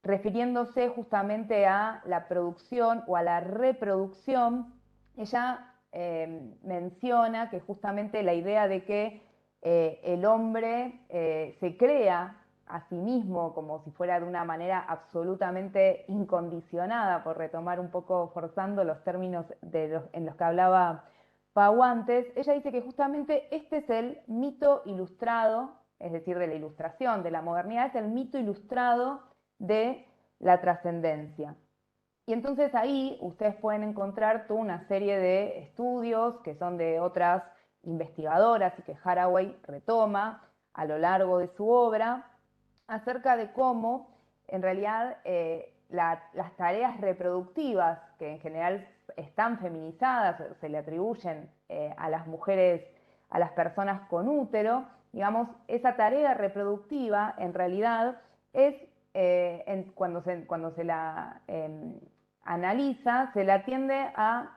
refiriéndose justamente a la producción o a la reproducción. Ella menciona que justamente la idea de que el hombre se crea a sí mismo como si fuera de una manera absolutamente incondicionada, por retomar un poco, forzando los términos en los que hablaba Pau antes, ella dice que justamente este es el mito ilustrado, es decir, de la ilustración, de la modernidad, es el mito ilustrado de la trascendencia. Y entonces ahí ustedes pueden encontrar toda una serie de estudios que son de otras investigadoras y que Haraway retoma. a lo largo de su obra acerca de cómo en realidad las tareas reproductivas, que en general están feminizadas, se le atribuyen a las mujeres, a las personas con útero, digamos, esa tarea reproductiva en realidad es, cuando se la analiza, se la tiende a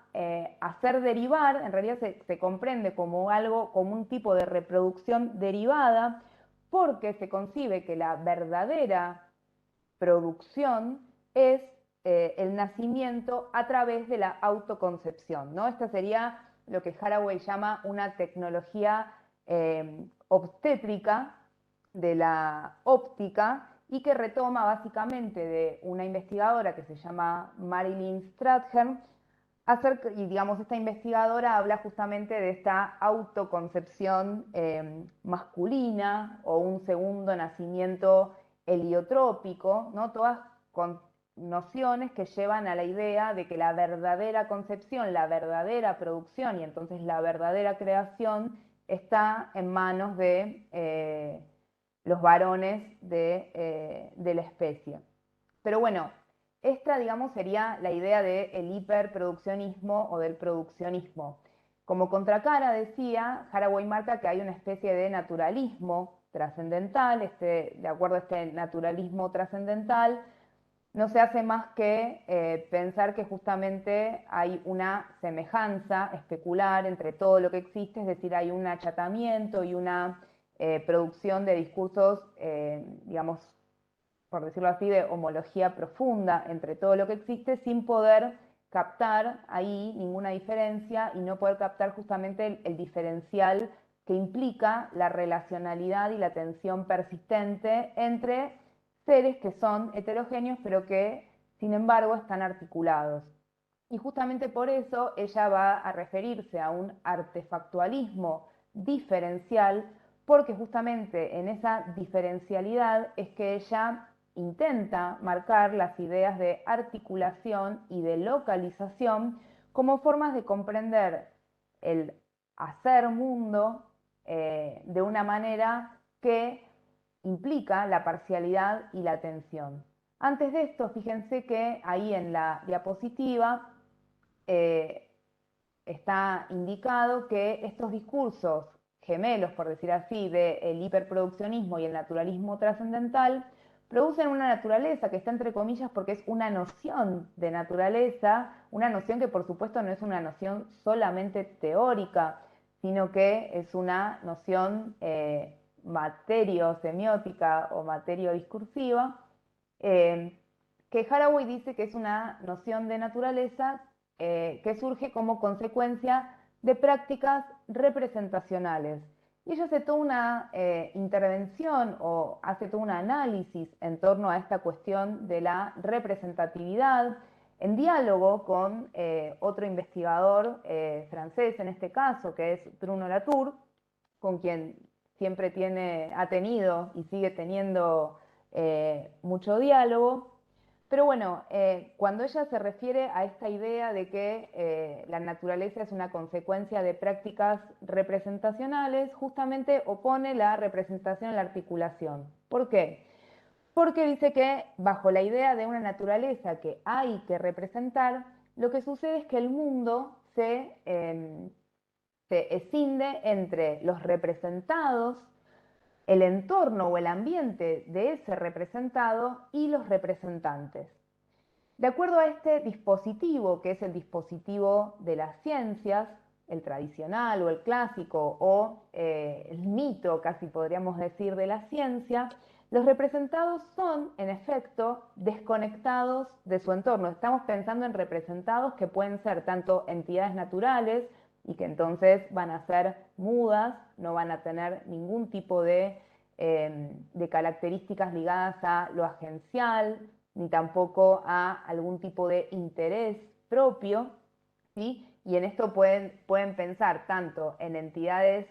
hacer derivar, en realidad se comprende como algo, como un tipo de reproducción derivada, porque se concibe que la verdadera producción es el nacimiento a través de la autoconcepción, ¿no? Esta sería lo que Haraway llama una tecnología obstétrica de la óptica y que retoma básicamente de una investigadora que se llama Marilyn Strathairn, y digamos, esta investigadora habla justamente de esta autoconcepción masculina o un segundo nacimiento heliotrópico, ¿no? Todas con nociones que llevan a la idea de que la verdadera concepción, la verdadera producción y entonces la verdadera creación está en manos de los varones de la especie. Pero bueno, esta, digamos, sería la idea del hiperproduccionismo o del produccionismo. Como contracara, decía, Haraway marca que hay una especie de naturalismo trascendental. De acuerdo a este naturalismo trascendental, no se hace más que pensar que justamente hay una semejanza especular entre todo lo que existe, es decir, hay un achatamiento y una producción de discursos, digamos, por decirlo así, de homología profunda entre todo lo que existe, sin poder captar ahí ninguna diferencia y no poder captar justamente el diferencial que implica la relacionalidad y la tensión persistente entre seres que son heterogéneos pero que sin embargo están articulados. Y justamente por eso ella va a referirse a un artefactualismo diferencial, porque justamente en esa diferencialidad es que ella intenta marcar las ideas de articulación y de localización como formas de comprender el hacer mundo de una manera que implica la parcialidad y la tensión. Antes de esto, fíjense que ahí en la diapositiva está indicado que estos discursos gemelos, por decir así, del hiperproduccionismo y el naturalismo trascendental, producen una naturaleza que está entre comillas porque es una noción de naturaleza, una noción que por supuesto no es una noción solamente teórica, sino que es una noción materio-semiótica o materio-discursiva, que Haraway dice que es una noción de naturaleza que surge como consecuencia de prácticas representacionales. Y ella hace toda una intervención o hace todo un análisis en torno a esta cuestión de la representatividad, en diálogo con otro investigador francés, en este caso, que es Bruno Latour, con quien siempre ha tenido y sigue teniendo mucho diálogo. Pero bueno, cuando ella se refiere a esta idea de que la naturaleza es una consecuencia de prácticas representacionales, justamente opone la representación a la articulación. ¿Por qué? Porque dice que bajo la idea de una naturaleza que hay que representar, lo que sucede es que el mundo se escinde entre los representados, el entorno o el ambiente de ese representado y los representantes. De acuerdo a este dispositivo, que es el dispositivo de las ciencias, el tradicional o el clásico o el mito, casi podríamos decir, de la ciencia, los representados son, en efecto, desconectados de su entorno. Estamos pensando en representados que pueden ser tanto entidades naturales y que entonces van a ser mudas, no van a tener ningún tipo de características ligadas a lo agencial, ni tampoco a algún tipo de interés propio, ¿sí? Y en esto pueden pensar tanto en entidades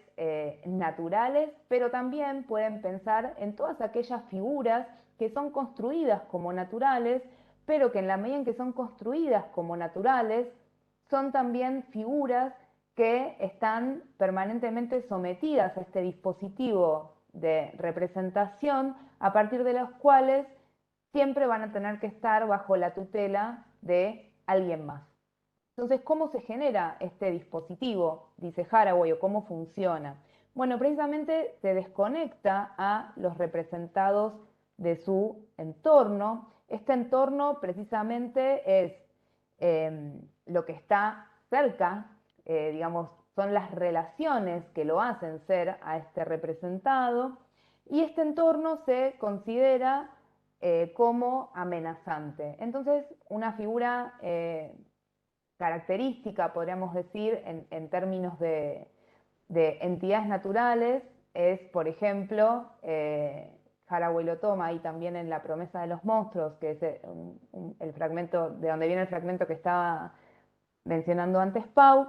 naturales, pero también pueden pensar en todas aquellas figuras que son construidas como naturales, pero que en la medida en que son construidas como naturales, son también figuras que están permanentemente sometidas a este dispositivo de representación a partir de los cuales siempre van a tener que estar bajo la tutela de alguien más. Entonces, ¿cómo se genera este dispositivo? Dice Haraway, o cómo funciona. Bueno, precisamente se desconecta a los representados de su entorno. Este entorno precisamente es lo que está cerca, digamos, son las relaciones que lo hacen ser a este representado, y este entorno se considera como amenazante. Entonces, una figura característica, podríamos decir, en términos de entidades naturales, es, por ejemplo, Haraway lo toma ahí también en La promesa de los monstruos, que es el fragmento, de donde viene el fragmento que estaba mencionando antes Pau,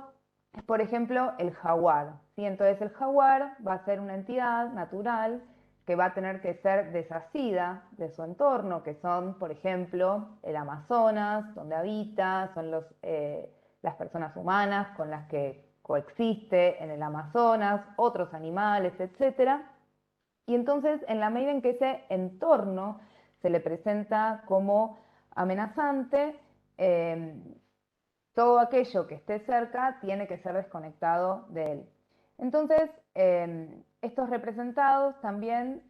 es, por ejemplo, el jaguar, ¿sí? Entonces el jaguar va a ser una entidad natural que va a tener que ser desasida de su entorno, que son, por ejemplo, el Amazonas, donde habita, son las personas humanas con las que coexiste en el Amazonas, otros animales, etc. Y entonces, en la medida en que ese entorno se le presenta como amenazante, todo aquello que esté cerca tiene que ser desconectado de él. Entonces, estos representados también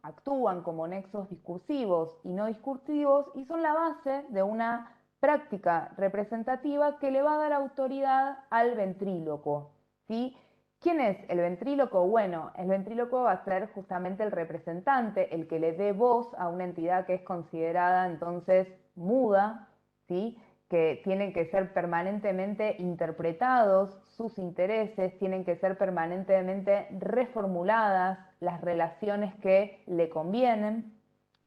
actúan como nexos discursivos y no discursivos, y son la base de una práctica representativa que le va a dar autoridad al ventríloco, ¿sí? ¿Quién es el ventríloco? Bueno, el ventríloco va a ser justamente el representante, el que le dé voz a una entidad que es considerada entonces muda, ¿sí? Que tienen que ser permanentemente interpretados sus intereses, tienen que ser permanentemente reformuladas las relaciones que le convienen,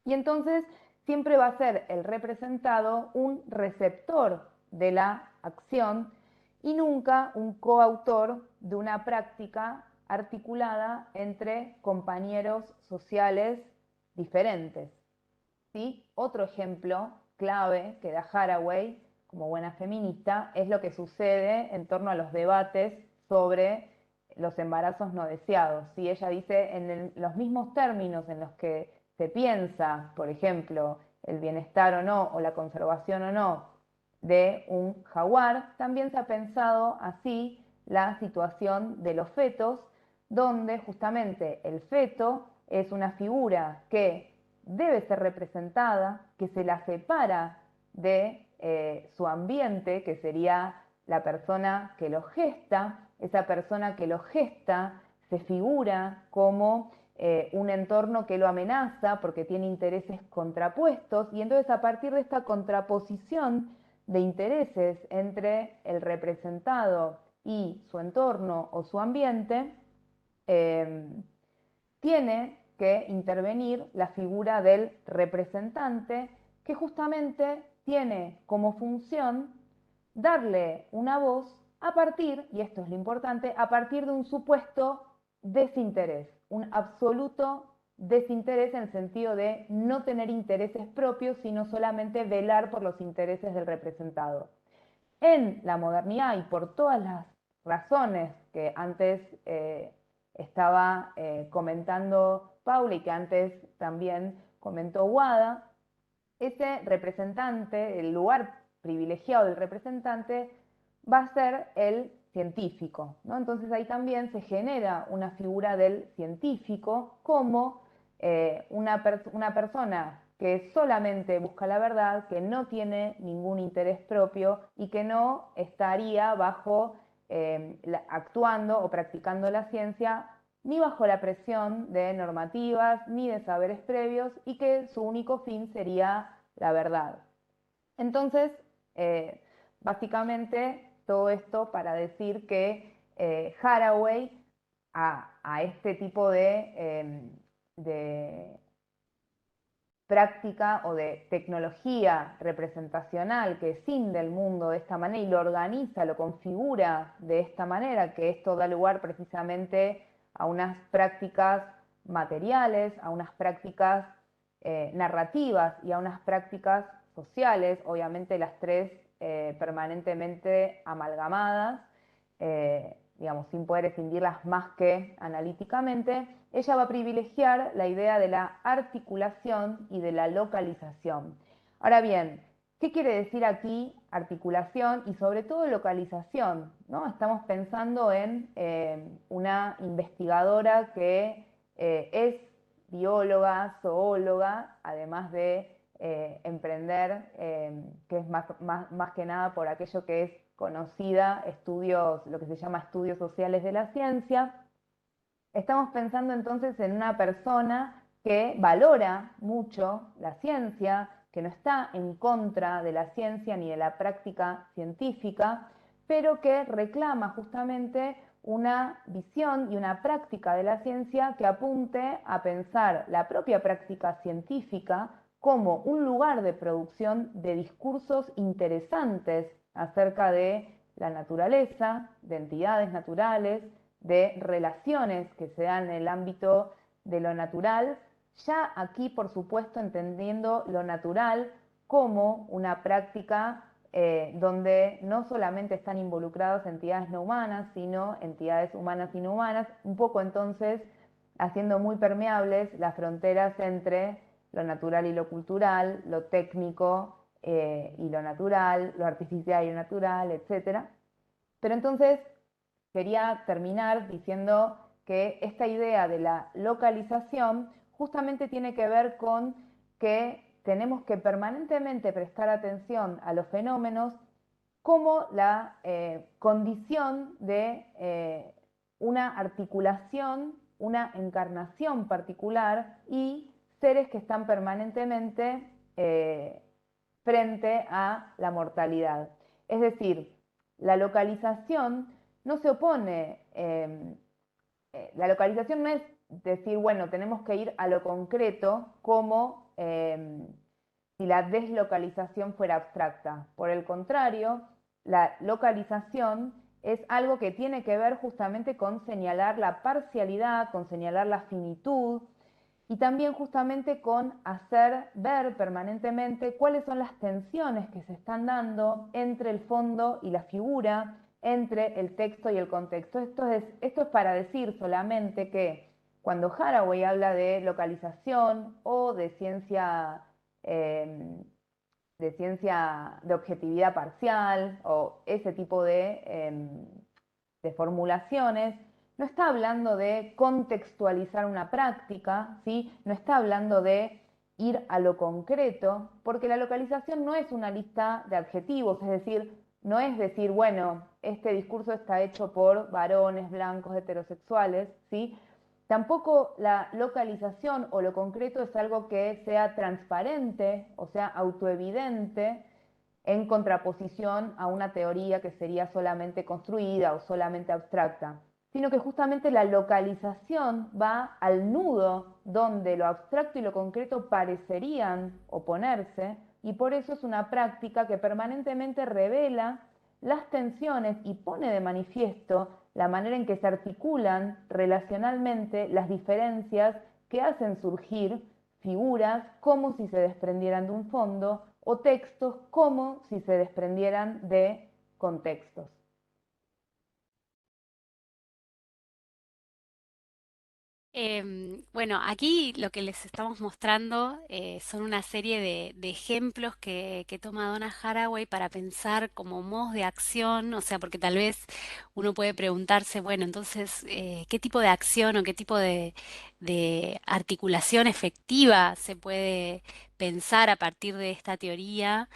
y entonces siempre va a ser el representado un receptor de la acción y nunca un coautor de una práctica articulada entre compañeros sociales diferentes, ¿sí? Otro ejemplo clave que da Haraway como buena feminista es lo que sucede en torno a los debates sobre los embarazos no deseados, ¿sí? Ella dice, en los mismos términos en los que se piensa, por ejemplo, el bienestar o no, o la conservación o no de un jaguar, también se ha pensado así la situación de los fetos, donde justamente el feto es una figura que debe ser representada, que se la separa de su ambiente, que sería la persona que lo gesta. Esa persona que lo gesta se figura como un entorno que lo amenaza porque tiene intereses contrapuestos, y entonces a partir de esta contraposición de intereses entre el representado y su entorno o su ambiente, tiene que intervenir la figura del representante, que justamente tiene como función darle una voz a partir, y esto es lo importante, a partir de un supuesto desinterés, un absoluto desinterés en el sentido de no tener intereses propios, sino solamente velar por los intereses del representado. En la modernidad, y por todas las razones que antes estaba comentando Paula y que antes también comentó Wada, ese representante, el lugar privilegiado del representante, va a ser el científico, ¿no? Entonces ahí también se genera una figura del científico como una persona que solamente busca la verdad, que no tiene ningún interés propio y que no estaría actuando o practicando la ciencia ni bajo la presión de normativas ni de saberes previos, y que su único fin sería la verdad. Entonces, básicamente todo esto para decir que Haraway a este tipo de práctica o de tecnología representacional que cinde el mundo de esta manera y lo organiza, lo configura de esta manera, que esto da lugar precisamente a unas prácticas materiales, a unas prácticas narrativas y a unas prácticas sociales, obviamente las tres permanentemente amalgamadas, digamos, sin poder escindirlas más que analíticamente, ella va a privilegiar la idea de la articulación y de la localización. Ahora bien, ¿qué quiere decir aquí articulación y sobre todo localización? ¿No? Estamos pensando en una investigadora que es bióloga, zoóloga, además de emprender, que es más que nada por aquello que es conocida, estudios, lo que se llama estudios sociales de la ciencia. Estamos pensando entonces en una persona que valora mucho la ciencia, que no está en contra de la ciencia ni de la práctica científica, pero que reclama justamente una visión y una práctica de la ciencia que apunte a pensar la propia práctica científica como un lugar de producción de discursos interesantes acerca de la naturaleza, de entidades naturales, de relaciones que se dan en el ámbito de lo natural, ya aquí por supuesto entendiendo lo natural como una práctica donde no solamente están involucradas entidades no humanas, sino entidades humanas y no humanas, un poco entonces haciendo muy permeables las fronteras entre lo natural y lo cultural, lo técnico y lo natural, lo artificial y lo natural, etc. Pero entonces quería terminar diciendo que esta idea de la localización justamente tiene que ver con que tenemos que permanentemente prestar atención a los fenómenos como la condición de una articulación, una encarnación particular y seres que están permanentemente frente a la mortalidad. Es decir, la localización no se opone, la localización no es decir, bueno, tenemos que ir a lo concreto como si la deslocalización fuera abstracta. Por el contrario, la localización es algo que tiene que ver justamente con señalar la parcialidad, con señalar la finitud y también justamente con hacer ver permanentemente cuáles son las tensiones que se están dando entre el fondo y la figura, entre el texto y el contexto. Esto es para decir solamente que cuando Haraway habla de localización o de ciencia de objetividad parcial o ese tipo de formulaciones, no está hablando de contextualizar una práctica, ¿sí? No está hablando de ir a lo concreto, porque la localización no es una lista de adjetivos, es decir, no es decir, bueno, este discurso está hecho por varones blancos heterosexuales, ¿sí? Tampoco la localización o lo concreto es algo que sea transparente, o sea, autoevidente, en contraposición a una teoría que sería solamente construida o solamente abstracta, sino que justamente la localización va al nudo donde lo abstracto y lo concreto parecerían oponerse, y por eso es una práctica que permanentemente revela las tensiones y pone de manifiesto la manera en que se articulan relacionalmente las diferencias que hacen surgir figuras como si se desprendieran de un fondo o textos como si se desprendieran de contextos. Bueno, aquí lo que les estamos mostrando son una serie de ejemplos que toma Donna Haraway para pensar como modos de acción, o sea, porque tal vez uno puede preguntarse, bueno, entonces, ¿qué tipo de acción o qué tipo de articulación efectiva se puede pensar a partir de esta teoría?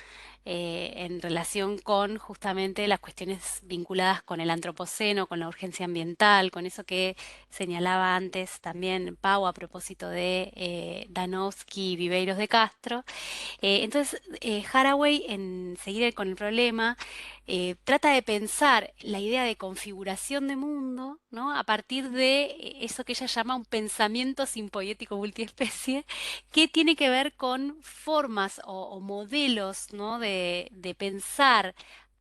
En relación con justamente las cuestiones vinculadas con el antropoceno, con la urgencia ambiental, con eso que señalaba antes también Pau a propósito de Danowski y Viveiros de Castro. Entonces, Haraway, en seguir con el problema, trata de pensar la idea de configuración de mundo, ¿no? A partir de eso que ella llama un pensamiento simpoético multiespecie, que tiene que ver con formas o modelos, ¿no? de pensar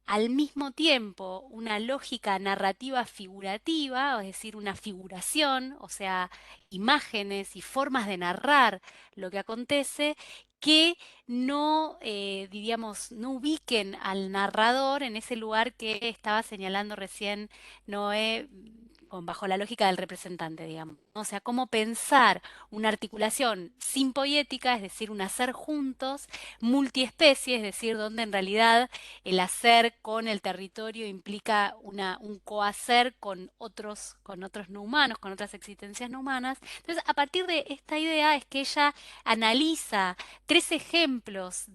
al mismo tiempo una lógica narrativa figurativa, es decir, una figuración, o sea, imágenes y formas de narrar lo que acontece, que no, diríamos, no ubiquen al narrador en ese lugar que estaba señalando recién Noé, bajo la lógica del representante, digamos. O sea, cómo pensar una articulación simpoética, es decir, un hacer juntos, multiespecie, es decir, donde en realidad el hacer con el territorio implica un cohacer con otros no humanos, con otras existencias no humanas. Entonces, a partir de esta idea es que ella analiza tres ejemplos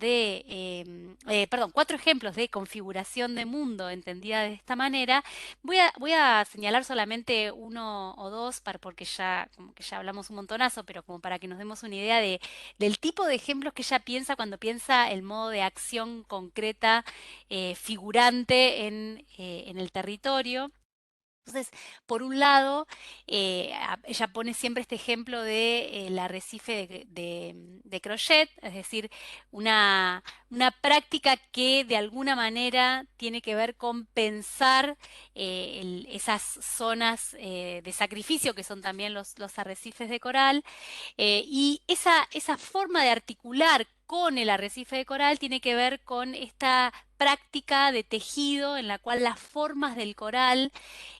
perdón, cuatro ejemplos de configuración de mundo entendida de esta manera. Voy a señalar solamente uno o dos, porque ya, como que ya hablamos un montonazo, pero como para que nos demos una idea del tipo de ejemplos que ella piensa cuando piensa el modo de acción concreta, figurante en el territorio. Entonces, por un lado, ella pone siempre este ejemplo de el arrecife de Crochet, es decir, una práctica que de alguna manera tiene que ver con pensar esas zonas de sacrificio que son también los arrecifes de coral, y esa forma de articular con el arrecife de coral tiene que ver con esta práctica de tejido en la cual las formas del coral,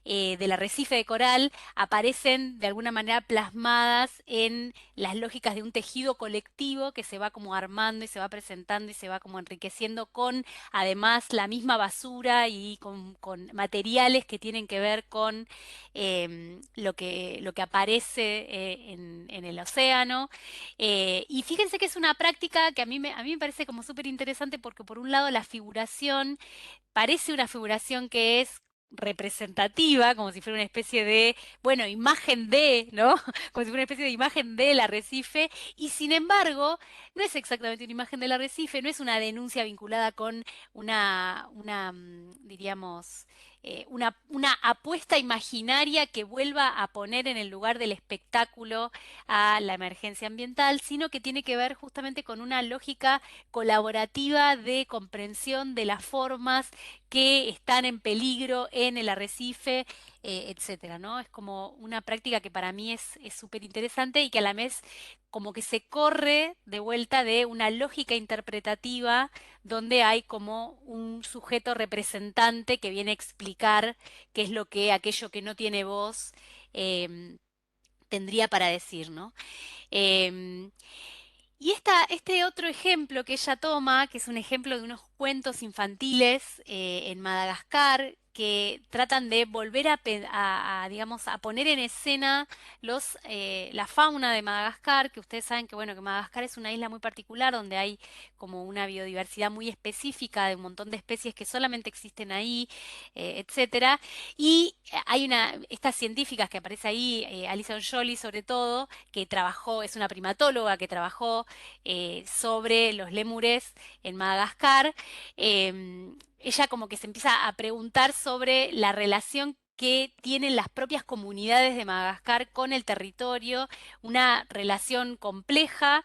del arrecife de coral, aparecen de alguna manera plasmadas en las lógicas de un tejido colectivo que se va como armando y se va presentando y se va como enriqueciendo con además la misma basura y con materiales que tienen que ver con lo que aparece en el océano. Y fíjense que es una práctica que a mí me parece como súper interesante porque por un lado la figuración parece una figuración que es representativa, como si fuera una especie de, bueno, imagen de, ¿no? Como si fuera una especie de imagen del arrecife, y sin embargo, no es exactamente una imagen del arrecife, no es una denuncia vinculada con diríamos, una apuesta imaginaria que vuelva a poner en el lugar del espectáculo a la emergencia ambiental, sino que tiene que ver justamente con una lógica colaborativa de comprensión de las formas que están en peligro en el arrecife, etcétera, ¿no? Es como una práctica que para mí es súper interesante y que a la vez como que se corre de vuelta de una lógica interpretativa donde hay como un sujeto representante que viene a explicar qué es lo que aquello que no tiene voz tendría para decir, ¿no? Em, y este otro ejemplo que ella toma, que es un ejemplo de unos cuentos infantiles en Madagascar, que tratan de volver digamos, a poner en escena la fauna de Madagascar, que ustedes saben que, bueno, que Madagascar es una isla muy particular donde hay como una biodiversidad muy específica de un montón de especies que solamente existen ahí, etcétera. Y hay estas científicas que aparece ahí, Alison Joly sobre todo, que trabajó, es una primatóloga que trabajó sobre los lémures en Madagascar. Ella como que se empieza a preguntar sobre la relación que tienen las propias comunidades de Madagascar con el territorio, una relación compleja,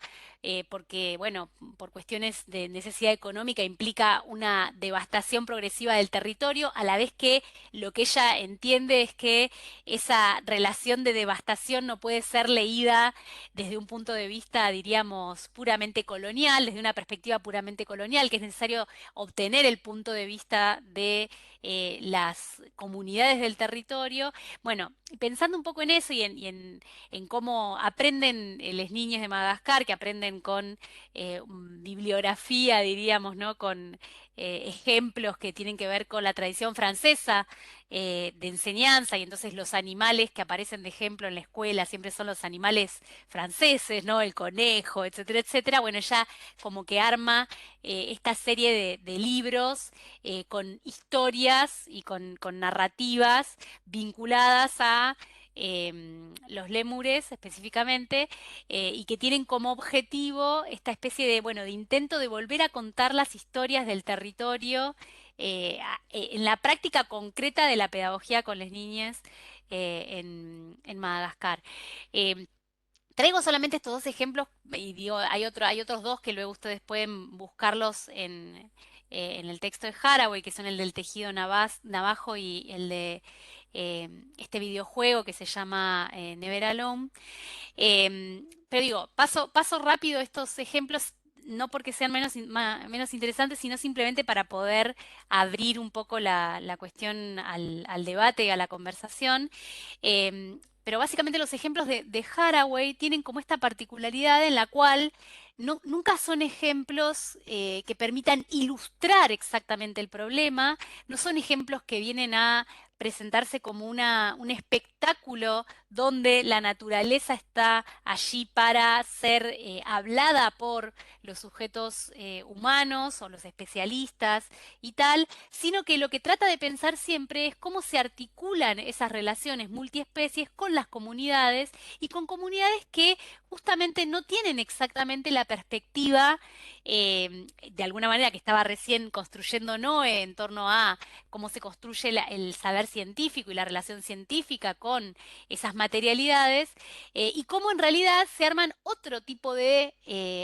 porque, bueno, por cuestiones de necesidad económica implica una devastación progresiva del territorio, a la vez que lo que ella entiende es que esa relación de devastación no puede ser leída desde un punto de vista, diríamos, puramente colonial, desde una perspectiva puramente colonial, que es necesario obtener el punto de vista de las comunidades del territorio. Bueno, pensando un poco en eso en cómo aprenden las niñas de Madagascar, que aprenden con bibliografía, diríamos, ¿no? Con ejemplos que tienen que ver con la tradición francesa de enseñanza, y entonces los animales que aparecen de ejemplo en la escuela siempre son los animales franceses, ¿no? El conejo, etcétera, etcétera. Bueno, ya como que arma esta serie de libros con historias y con narrativas vinculadas a los lémures específicamente, y que tienen como objetivo esta especie de, bueno, de intento de volver a contar las historias del territorio en la práctica concreta de la pedagogía con las niñas en Madagascar. Em, Traigo solamente estos dos ejemplos y digo, hay otros dos que luego ustedes pueden buscarlos en el texto de Haraway, que son el del tejido navajo y el de este videojuego que se llama Never Alone. Pero digo, paso rápido estos ejemplos no porque sean menos interesantes, sino simplemente para poder abrir un poco la cuestión al debate y a la conversación. Pero básicamente los ejemplos de Haraway tienen como esta particularidad en la cual nunca son ejemplos que permitan ilustrar exactamente el problema, no son ejemplos que vienen a presentarse como un espectáculo donde la naturaleza está allí para ser hablada por los sujetos humanos o los especialistas y tal, sino que lo que trata de pensar siempre es cómo se articulan esas relaciones multiespecies con las comunidades y con comunidades que justamente no tienen exactamente la perspectiva de alguna manera que estaba recién construyendo Noé en torno a cómo se construye el saber científico y la relación científica con esas materialidades y cómo en realidad se arman otro tipo de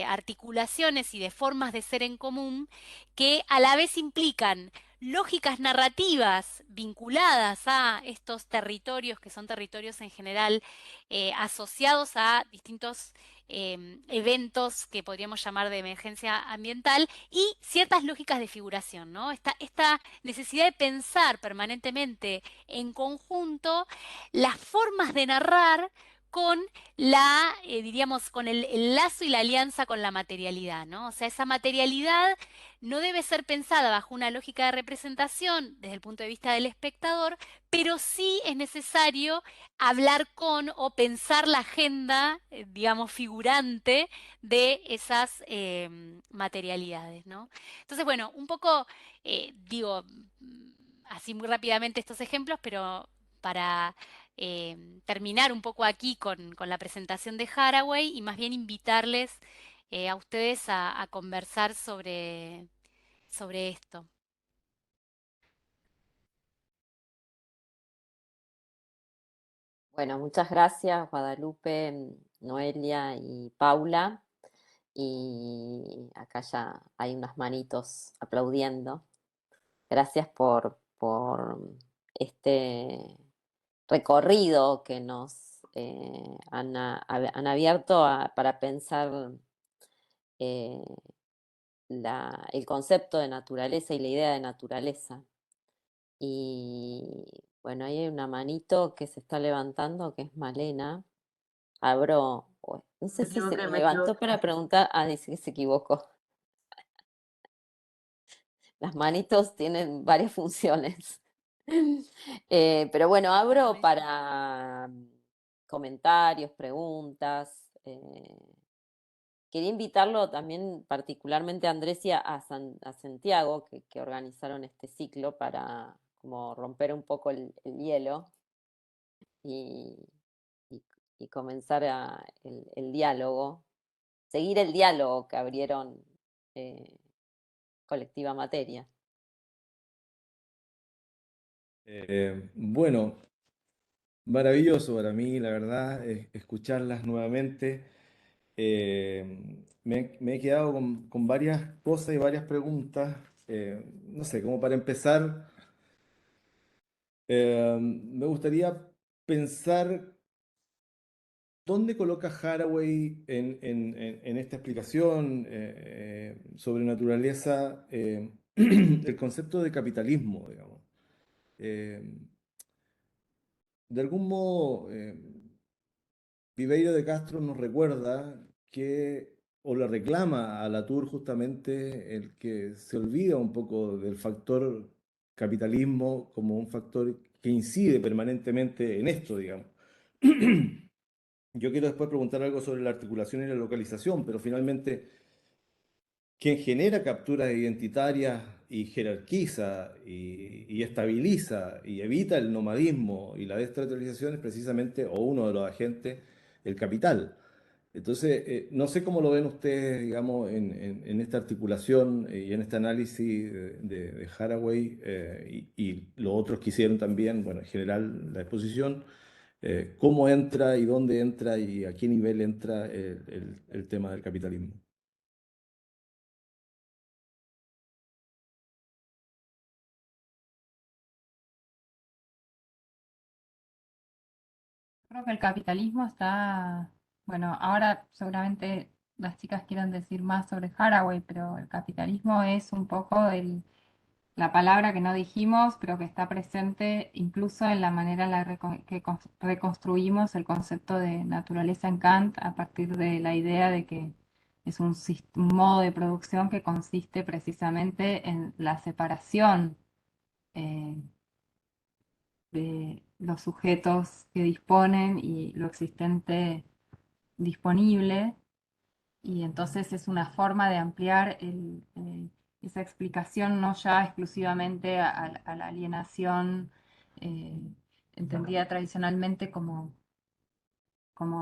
articulaciones y de formas de ser en común que a la vez implican lógicas narrativas vinculadas a estos territorios, que son territorios en general asociados a distintos eventos que podríamos llamar de emergencia ambiental y ciertas lógicas de figuración, ¿no? Esta necesidad de pensar permanentemente en conjunto las formas de narrar con diríamos, con el lazo y la alianza con la materialidad, ¿no? O sea, esa materialidad no debe ser pensada bajo una lógica de representación desde el punto de vista del espectador, pero sí es necesario hablar con o pensar la agenda, digamos, figurante de esas materialidades, ¿no? Entonces, bueno, un poco, digo, así muy rápidamente estos ejemplos, pero para terminar un poco aquí con la presentación de Haraway y más bien invitarles a ustedes a conversar sobre esto. Bueno, muchas gracias, Guadalupe, Noelia y Paula. Y acá ya hay unas manitos aplaudiendo. Gracias por este recorrido que nos han abierto para pensar eh, el concepto de naturaleza y la idea de naturaleza. Y bueno, ahí hay una manito que se está levantando, que es Malena. No sé si se levantó para preguntar, dice que se equivocó. Las manitos tienen varias funciones. Pero bueno, abro para comentarios, preguntas. Quería invitarlo también particularmente a Andrés y a Santiago, que organizaron este ciclo para como romper un poco el hielo y, y- y comenzar el diálogo, seguir el diálogo que abrieron Colectiva Materia. Bueno, maravilloso para mí, la verdad, escucharlas nuevamente. Me he quedado con varias cosas y varias preguntas. No sé, como para empezar, me gustaría pensar dónde coloca Haraway en esta explicación sobre naturaleza el concepto de capitalismo, digamos. Eh, de algún modo, Viveiro de Castro nos recuerda o le reclama a Latour justamente el que se olvida un poco del factor capitalismo como un factor que incide permanentemente en esto, digamos. Yo quiero después preguntar algo sobre la articulación y la localización, pero finalmente quien genera capturas identitarias y jerarquiza y estabiliza y evita el nomadismo y la desterritorialización es precisamente, o uno de los agentes, el capital. Entonces, no sé cómo lo ven ustedes, digamos, en esta articulación y en este análisis de Haraway y los otros que hicieron también, bueno, en general la exposición, cómo entra y dónde entra y a qué nivel entra el tema del capitalismo. Creo que el capitalismo está, bueno, ahora seguramente las chicas quieran decir más sobre Haraway, pero el capitalismo es un poco la palabra que no dijimos, pero que está presente incluso en la manera en la que reconstruimos el concepto de naturaleza en Kant a partir de la idea de que es un modo de producción que consiste precisamente en la separación de los sujetos que disponen y lo existente disponible, y entonces es una forma de ampliar esa explicación no ya exclusivamente a la alienación eh, entendida tradicionalmente como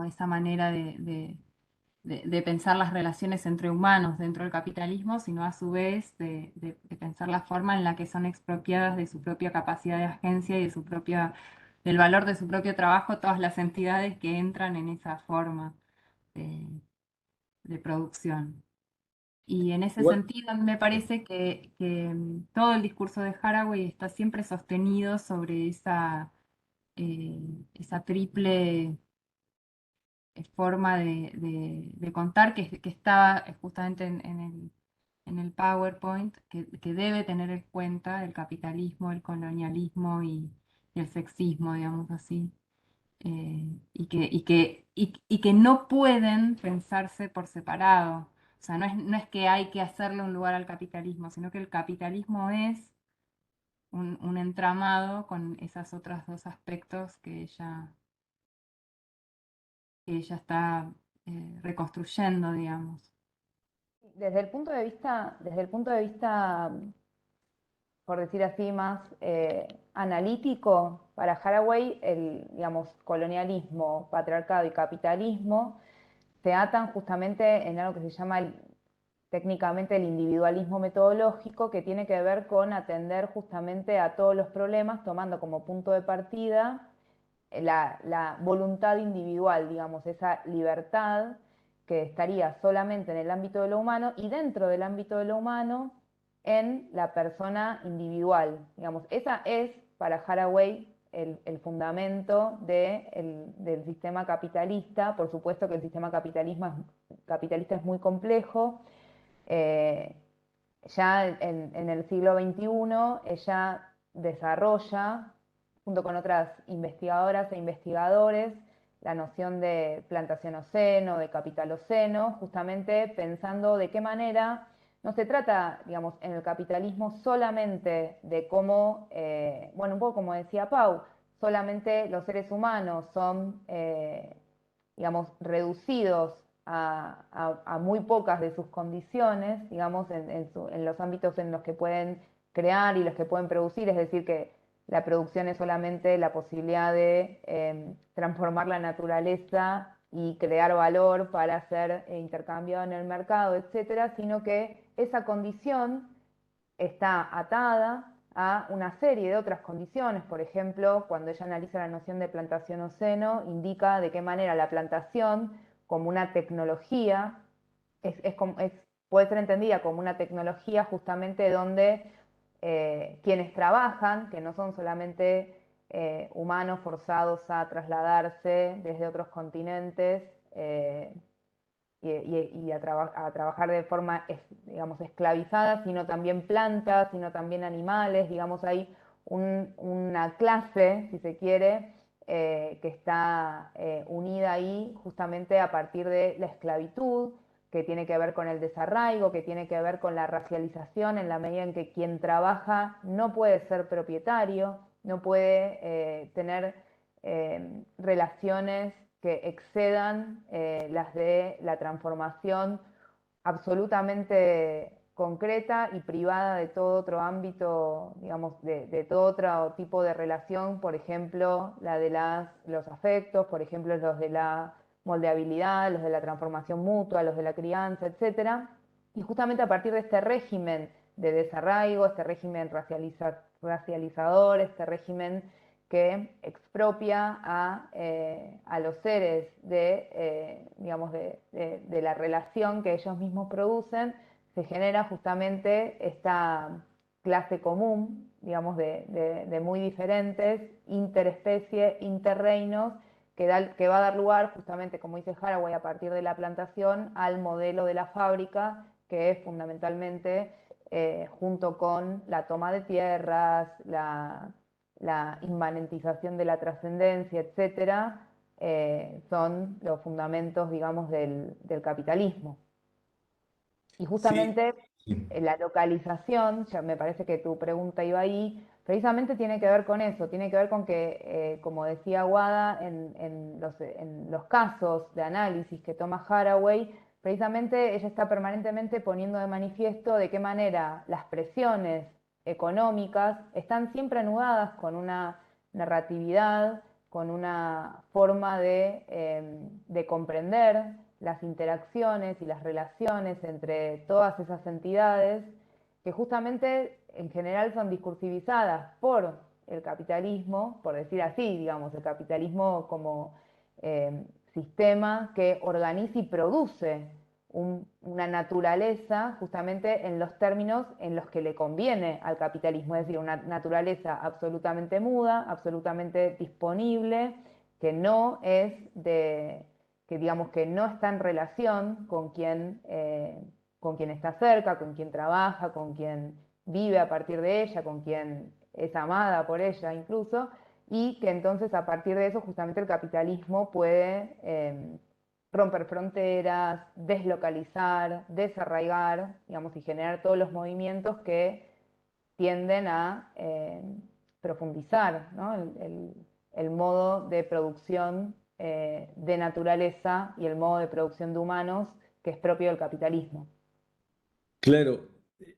esa manera de pensar las relaciones entre humanos dentro del capitalismo, sino a su vez de pensar la forma en la que son expropiadas de su propia capacidad de agencia y del valor de su propio trabajo todas las entidades que entran en esa forma de, de producción. Y en ese Igual, sentido, a mí me parece que todo el discurso de Haraway está siempre sostenido sobre esa triple forma de contar que está justamente en el PowerPoint, que debe tener en cuenta el capitalismo, el colonialismo y el sexismo, digamos así. Y que no pueden pensarse por separado. O sea, no es que hay que hacerle un lugar al capitalismo, sino que el capitalismo es un entramado con esos otros dos aspectos que ella está reconstruyendo, digamos. Desde el punto de vista, por decir así, más analítico, para Haraway, el, digamos, colonialismo, patriarcado y capitalismo se atan justamente en algo que se llama técnicamente el individualismo metodológico, que tiene que ver con atender justamente a todos los problemas, tomando como punto de partida la voluntad individual, digamos, esa libertad que estaría solamente en el ámbito de lo humano y dentro del ámbito de lo humano en la persona individual. Digamos, esa es para Haraway el fundamento del sistema capitalista. Por supuesto que el sistema capitalista es muy complejo. Ya en el siglo XXI ella desarrolla, junto con otras investigadoras e investigadores, la noción de plantacionoceno, de capitaloceno, justamente pensando de qué manera no se trata, digamos, en el capitalismo solamente de cómo, bueno, un poco como decía Pau, solamente los seres humanos son, digamos, reducidos a muy pocas de sus condiciones, digamos, en los ámbitos en los que pueden crear y los que pueden producir, es decir, que la producción es solamente la posibilidad de transformar la naturaleza y crear valor para ser intercambiado en el mercado, etcétera, sino que esa condición está atada a una serie de otras condiciones. Por ejemplo, cuando ella analiza la noción de plantación-oceno, indica de qué manera la plantación como una tecnología puede ser entendida como una tecnología justamente donde quienes trabajan, que no son solamente humanos forzados a trasladarse desde otros continentes y a trabajar de forma, digamos, esclavizada, sino también plantas, sino también animales, digamos, hay una clase, si se quiere, que está unida ahí justamente a partir de la esclavitud, que tiene que ver con el desarraigo, que tiene que ver con la racialización, en la medida en que quien trabaja no puede ser propietario, no puede tener relaciones que excedan las de la transformación absolutamente concreta y privada de todo otro ámbito, digamos, de todo otro tipo de relación, por ejemplo, la de los afectos, por ejemplo, los de la moldeabilidad, los de la transformación mutua, los de la crianza, etc. Y justamente a partir de este régimen de desarraigo, este régimen racializador, este régimen que expropia a los seres digamos, de la relación que ellos mismos producen, se genera justamente esta clase común, digamos, de muy diferentes interespecie, interreinos, que va a dar lugar justamente, como dice Haraway, a partir de la plantación al modelo de la fábrica, que es fundamentalmente, junto con la toma de tierras, la inmanentización de la trascendencia, etcétera, son los fundamentos, digamos, del capitalismo. Y Sí, justamente sí. la localización, ya me parece que tu pregunta iba ahí, precisamente tiene que ver con eso, tiene que ver con que, como decía Guada, en los casos de análisis que toma Haraway, precisamente ella está permanentemente poniendo de manifiesto de qué manera las presiones económicas están siempre anudadas con una narratividad, con una forma de comprender las interacciones y las relaciones entre todas esas entidades que justamente en general son discursivizadas por el capitalismo, por decir así, digamos, el capitalismo como sistema que organiza y produce una naturaleza justamente en los términos en los que le conviene al capitalismo, es decir, una naturaleza absolutamente muda, absolutamente disponible, que no es de, que digamos que no está en relación con quien está cerca, con quien trabaja, con quien vive a partir de ella, con quien es amada por ella incluso, y que entonces a partir de eso justamente el capitalismo puede romper fronteras, deslocalizar, desarraigar, digamos, y generar todos los movimientos que tienden a profundizar, ¿no? el modo de producción de naturaleza y el modo de producción de humanos que es propio del capitalismo. Claro,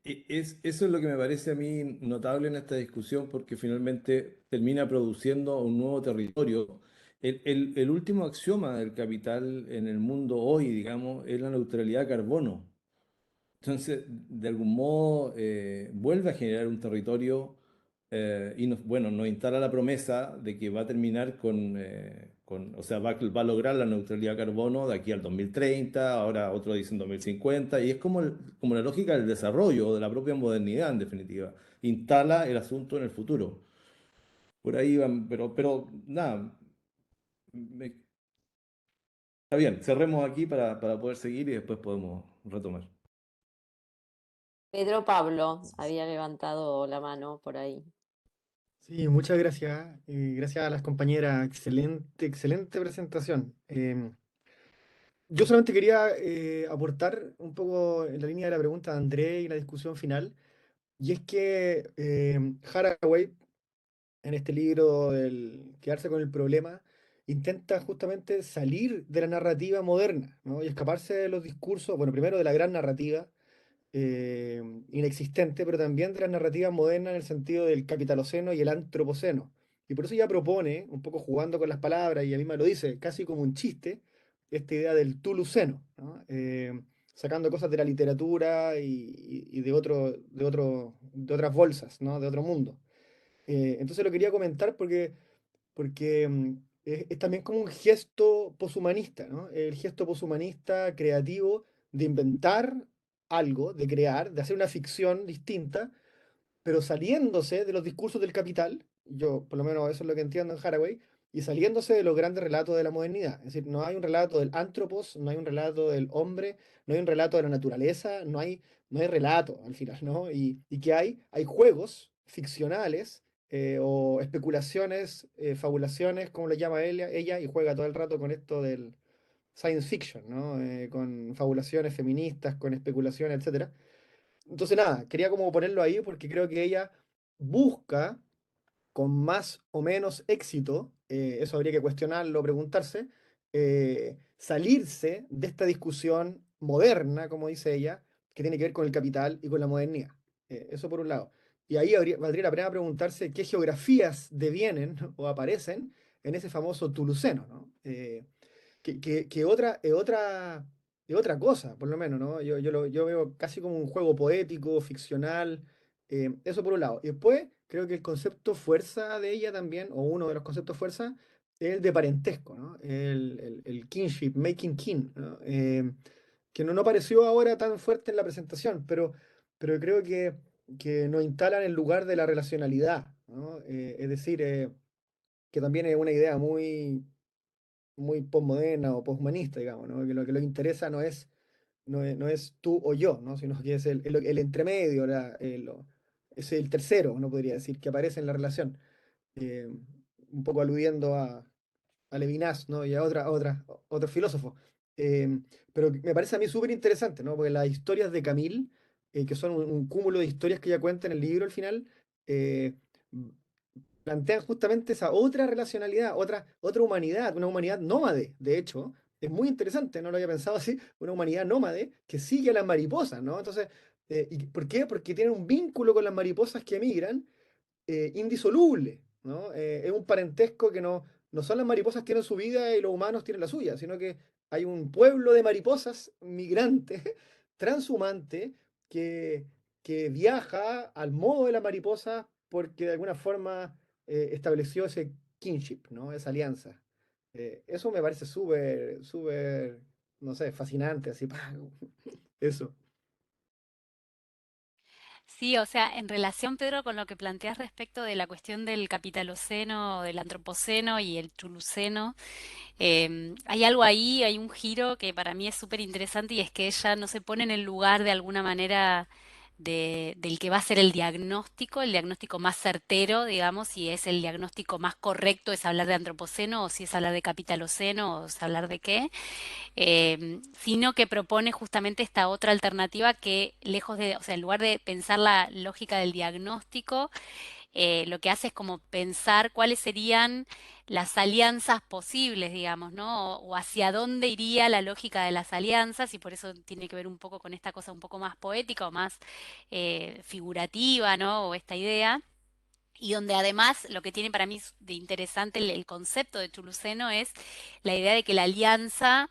eso es lo que me parece a mí notable en esta discusión porque finalmente termina produciendo un nuevo territorio. El último axioma del capital en el mundo hoy, digamos, es la neutralidad de carbono. Entonces, de algún modo, vuelve a generar un territorio y bueno, nos instala la promesa de que va a terminar o sea, va a lograr la neutralidad de carbono de aquí al 2030, ahora otros dicen 2050, y es como la lógica del desarrollo, de la propia modernidad, en definitiva. Instala el asunto en el futuro. Por ahí van, pero nada, me- está bien, cerremos aquí para poder seguir y después podemos retomar. Pedro Pablo había levantado la mano por ahí. Sí, muchas gracias. Gracias a las compañeras. Excelente, excelente presentación. Yo solamente quería aportar un poco en la línea de la pregunta de André y la discusión final. Y es que Haraway, en este libro del Quedarse con el problema, intenta justamente salir de la narrativa moderna, ¿no? Y escaparse de los discursos, bueno, primero de la gran narrativa eh, inexistente, pero también de las narrativas modernas en el sentido del capitaloceno y el antropoceno. Y por eso ella propone, un poco jugando con las palabras, y a mí me lo dice, casi como un chiste, esta idea del tuluceno, ¿no? Sacando cosas de la literatura y de otras bolsas, ¿no? De otro mundo. Entonces lo quería comentar porque es también como un gesto poshumanista, ¿no? El gesto poshumanista creativo de inventar algo, de crear, de hacer una ficción distinta, pero saliéndose de los discursos del capital, yo por lo menos eso es lo que entiendo en Haraway, y saliéndose de los grandes relatos de la modernidad. Es decir, no hay un relato del antropos, no hay un relato del hombre, no hay un relato de la naturaleza, no hay relato al final, ¿no? Y que hay juegos ficcionales o especulaciones, fabulaciones, como le llama ella, y juega todo el rato con esto del science fiction, ¿no? Con fabulaciones feministas, con especulaciones, etcétera. Entonces, nada, quería como ponerlo ahí porque creo que ella busca con más o menos éxito, eso habría que cuestionarlo, preguntarse, salirse de esta discusión moderna, como dice ella, que tiene que ver con el capital y con la modernidad. Eso por un lado. Y ahí valdría la pena preguntarse qué geografías devienen o aparecen en ese famoso Tuluceno, ¿no? Es otra cosa, por lo menos, ¿no? Yo veo casi como un juego poético, ficcional, eso por un lado. Y después, creo que el concepto fuerza de ella también, o uno de los conceptos fuerza, es el de parentesco, ¿no? El kinship, making kin, ¿no? Que no pareció ahora tan fuerte en la presentación, pero creo que nos instalan en lugar de la relacionalidad, ¿no? Es decir, que también es una idea muy muy posmoderna o poshumanista, digamos, ¿no? Que lo que interesa no es tú o yo, ¿no? Sino que es el entremedio, es el tercero, uno podría decir, que aparece en la relación. eh, un poco aludiendo a Levinas, ¿no? Y a otro filósofo. Eh, pero me parece a mí súper interesante, ¿no? Porque las historias de Camille, que son un cúmulo de historias que ella cuenta en el libro al final, eh, plantean justamente esa otra relacionalidad, otra humanidad, una humanidad nómade, de hecho. Es muy interesante, no lo había pensado así, una humanidad nómade que sigue a las mariposas, ¿no? Entonces, ¿y por qué? Porque tienen un vínculo con las mariposas que emigran indisoluble, ¿no? Es un parentesco que no son las mariposas tienen su vida y los humanos tienen la suya, sino que hay un pueblo de mariposas migrantes, transhumante, que, que viaja al modo de la mariposa porque de alguna forma estableció ese kinship, ¿no? Esa alianza. Eso me parece súper, súper, no sé, fascinante, así, ¡pah! Eso. Sí, o sea, en relación, Pedro, con lo que planteas respecto de la cuestión del capitaloceno, del antropoceno y el chuluceno, hay algo ahí, hay un giro que para mí es súper interesante y es que ella no se pone en el lugar de alguna manera del que va a ser el diagnóstico más certero, digamos, si es el diagnóstico más correcto es hablar de antropoceno o si es hablar de capitaloceno o es hablar de qué, sino que propone justamente esta otra alternativa que lejos de, o sea, en lugar de pensar la lógica del diagnóstico, lo que hace es como pensar cuáles serían las alianzas posibles, digamos, ¿no? O hacia dónde iría la lógica de las alianzas, y por eso tiene que ver un poco con esta cosa un poco más poética o más figurativa, ¿no? O esta idea. Y donde además lo que tiene para mí de interesante el concepto de Chuluceno es la idea de que la alianza,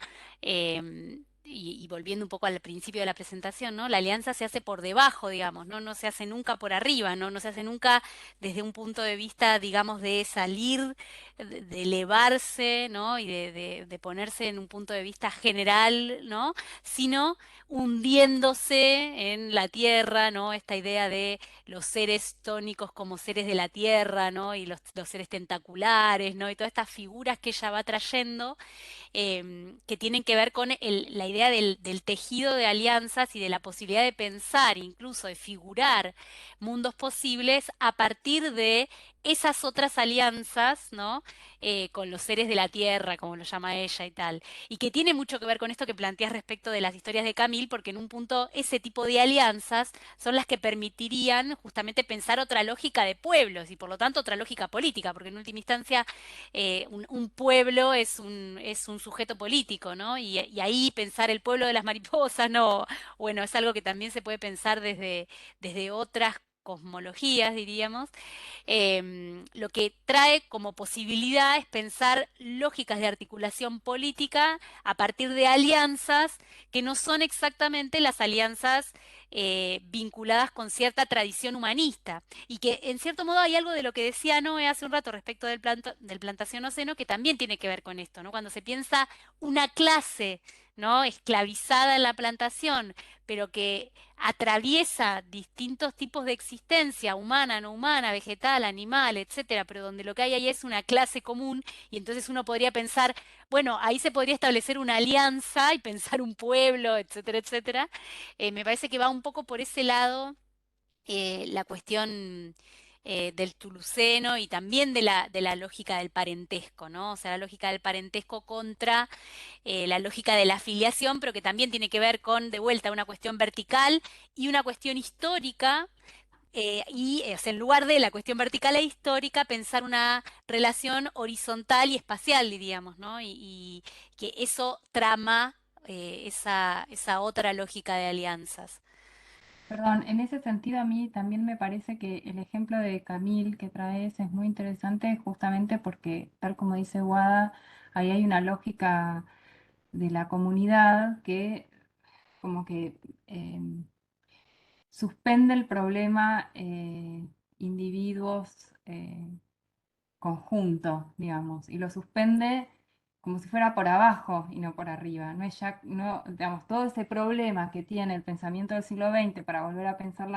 y volviendo un poco al principio de la presentación, ¿no? La alianza se hace por debajo, digamos, ¿no? No se hace nunca por arriba, ¿no? No se hace nunca desde un punto de vista, digamos, de salir, de elevarse, ¿no? Y de ponerse en un punto de vista general, ¿no? Sino hundiéndose en la tierra, ¿no? Esta idea de los seres tónicos como seres de la tierra, ¿no? Y los seres tentaculares, ¿no? Y todas estas figuras que ella va trayendo, que tienen que ver con la idea del tejido de alianzas y de la posibilidad de pensar, incluso de figurar mundos posibles a partir de esas otras alianzas, ¿no? Con los seres de la tierra, como lo llama ella y tal. Y que tiene mucho que ver con esto que planteas respecto de las historias de Camille, porque en un punto ese tipo de alianzas son las que permitirían justamente pensar otra lógica de pueblos y por lo tanto otra lógica política, porque en última instancia un pueblo es un sujeto político, ¿no? Y ahí pensar el pueblo de las mariposas, no, bueno, es algo que también se puede pensar desde otras cosmologías, diríamos. Lo que trae como posibilidad es pensar lógicas de articulación política a partir de alianzas que no son exactamente las alianzas vinculadas con cierta tradición humanista. Y que en cierto modo hay algo de lo que decía Noé hace un rato respecto del plantacionoceno que también tiene que ver con esto, ¿no? Cuando se piensa una clase, ¿no? Esclavizada en la plantación, pero que atraviesa distintos tipos de existencia, humana, no humana, vegetal, animal, etcétera, pero donde lo que hay ahí es una clase común, y entonces uno podría pensar, bueno, ahí se podría establecer una alianza y pensar un pueblo, etcétera, etcétera. Me parece que va un poco por ese lado la cuestión del tuluceno y también de la lógica del parentesco, ¿no? O sea, la lógica del parentesco contra la lógica de la afiliación, pero que también tiene que ver con, de vuelta, una cuestión vertical y una cuestión histórica. O sea, en lugar de la cuestión vertical e histórica, pensar una relación horizontal y espacial, diríamos, ¿no? Y que eso trama esa otra lógica de alianzas. Perdón, en ese sentido a mí también me parece que el ejemplo de Camille que traes es muy interesante justamente porque, tal como dice Wada, ahí hay una lógica de la comunidad que como que suspende el problema individuos conjunto, digamos, y lo suspende como si fuera por abajo y no por arriba. No es ya, no, digamos, todo ese problema que tiene el pensamiento del siglo XX para volver a pensar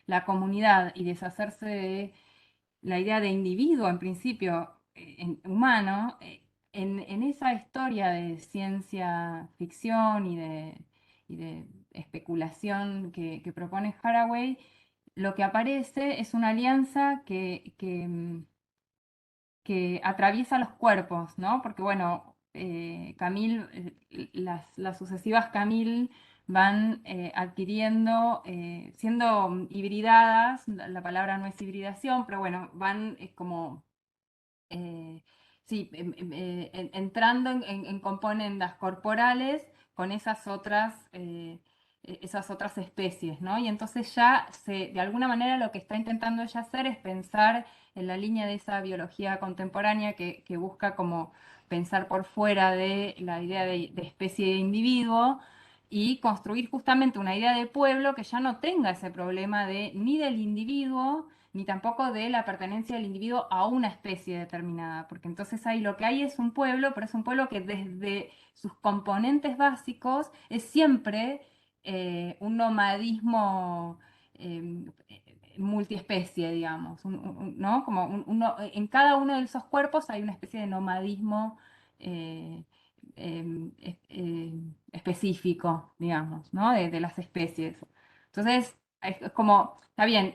la comunidad y deshacerse de la idea de individuo en principio humano, en esa historia de ciencia ficción y de especulación que propone Haraway, lo que aparece es una alianza que atraviesa los cuerpos, ¿no? Porque bueno, Camille, las sucesivas Camille van adquiriendo, siendo hibridadas, la palabra no es hibridación, pero bueno, van como sí, entrando en componendas corporales con esas otras especies, ¿no? Y entonces ya de alguna manera lo que está intentando ella hacer es pensar en la línea de esa biología contemporánea que busca como pensar por fuera de la idea de especie de individuo y construir justamente una idea de pueblo que ya no tenga ese problema ni del individuo, ni tampoco de la pertenencia del individuo a una especie determinada, porque entonces ahí lo que hay es un pueblo, pero es un pueblo que desde sus componentes básicos es siempre un nomadismo multiespecie, digamos, ¿no? Como en cada uno de esos cuerpos hay una especie de nomadismo específico, digamos, ¿no? De las especies. Entonces, es como, está bien,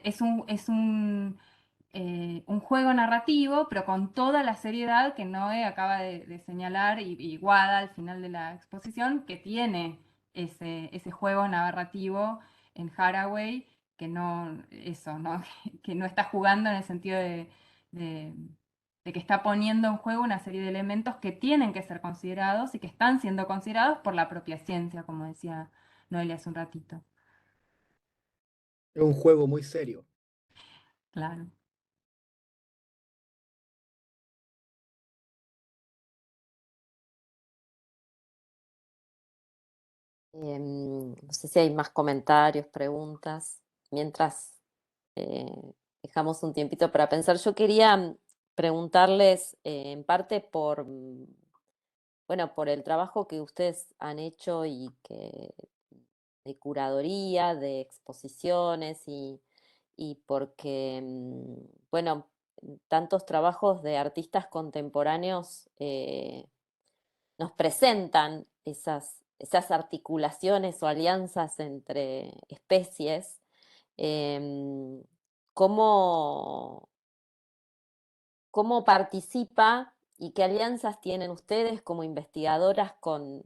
un juego narrativo, pero con toda la seriedad que Noé acaba de señalar y Guada al final de la exposición, que tiene ese juego narrativo en Haraway, que no, eso, ¿no? Que no está jugando en el sentido de- de que está poniendo en juego una serie de elementos que tienen que ser considerados y que están siendo considerados por la propia ciencia, como decía Noelia hace un ratito. Es un juego muy serio. Claro. No sé si hay más comentarios, preguntas. Mientras eh, dejamos un tiempito para pensar, yo quería preguntarles en parte bueno, por el trabajo que ustedes han hecho de curaduría, de exposiciones y porque, bueno, tantos trabajos de artistas contemporáneos nos presentan esas articulaciones o alianzas entre especies. em, ¿Cómo, cómo participa y qué alianzas tienen ustedes como investigadoras con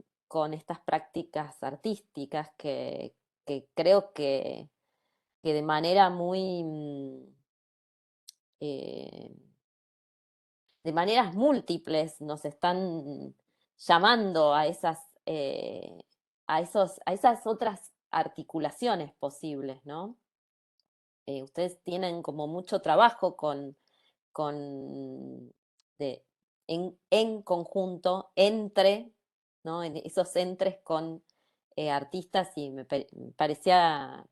estas prácticas artísticas que creo que de manera muy, eh, de maneras múltiples nos están llamando a esas otras articulaciones posibles, ¿no? Ustedes tienen como mucho trabajo con en conjunto, ¿no? En esos entres con artistas y me parecía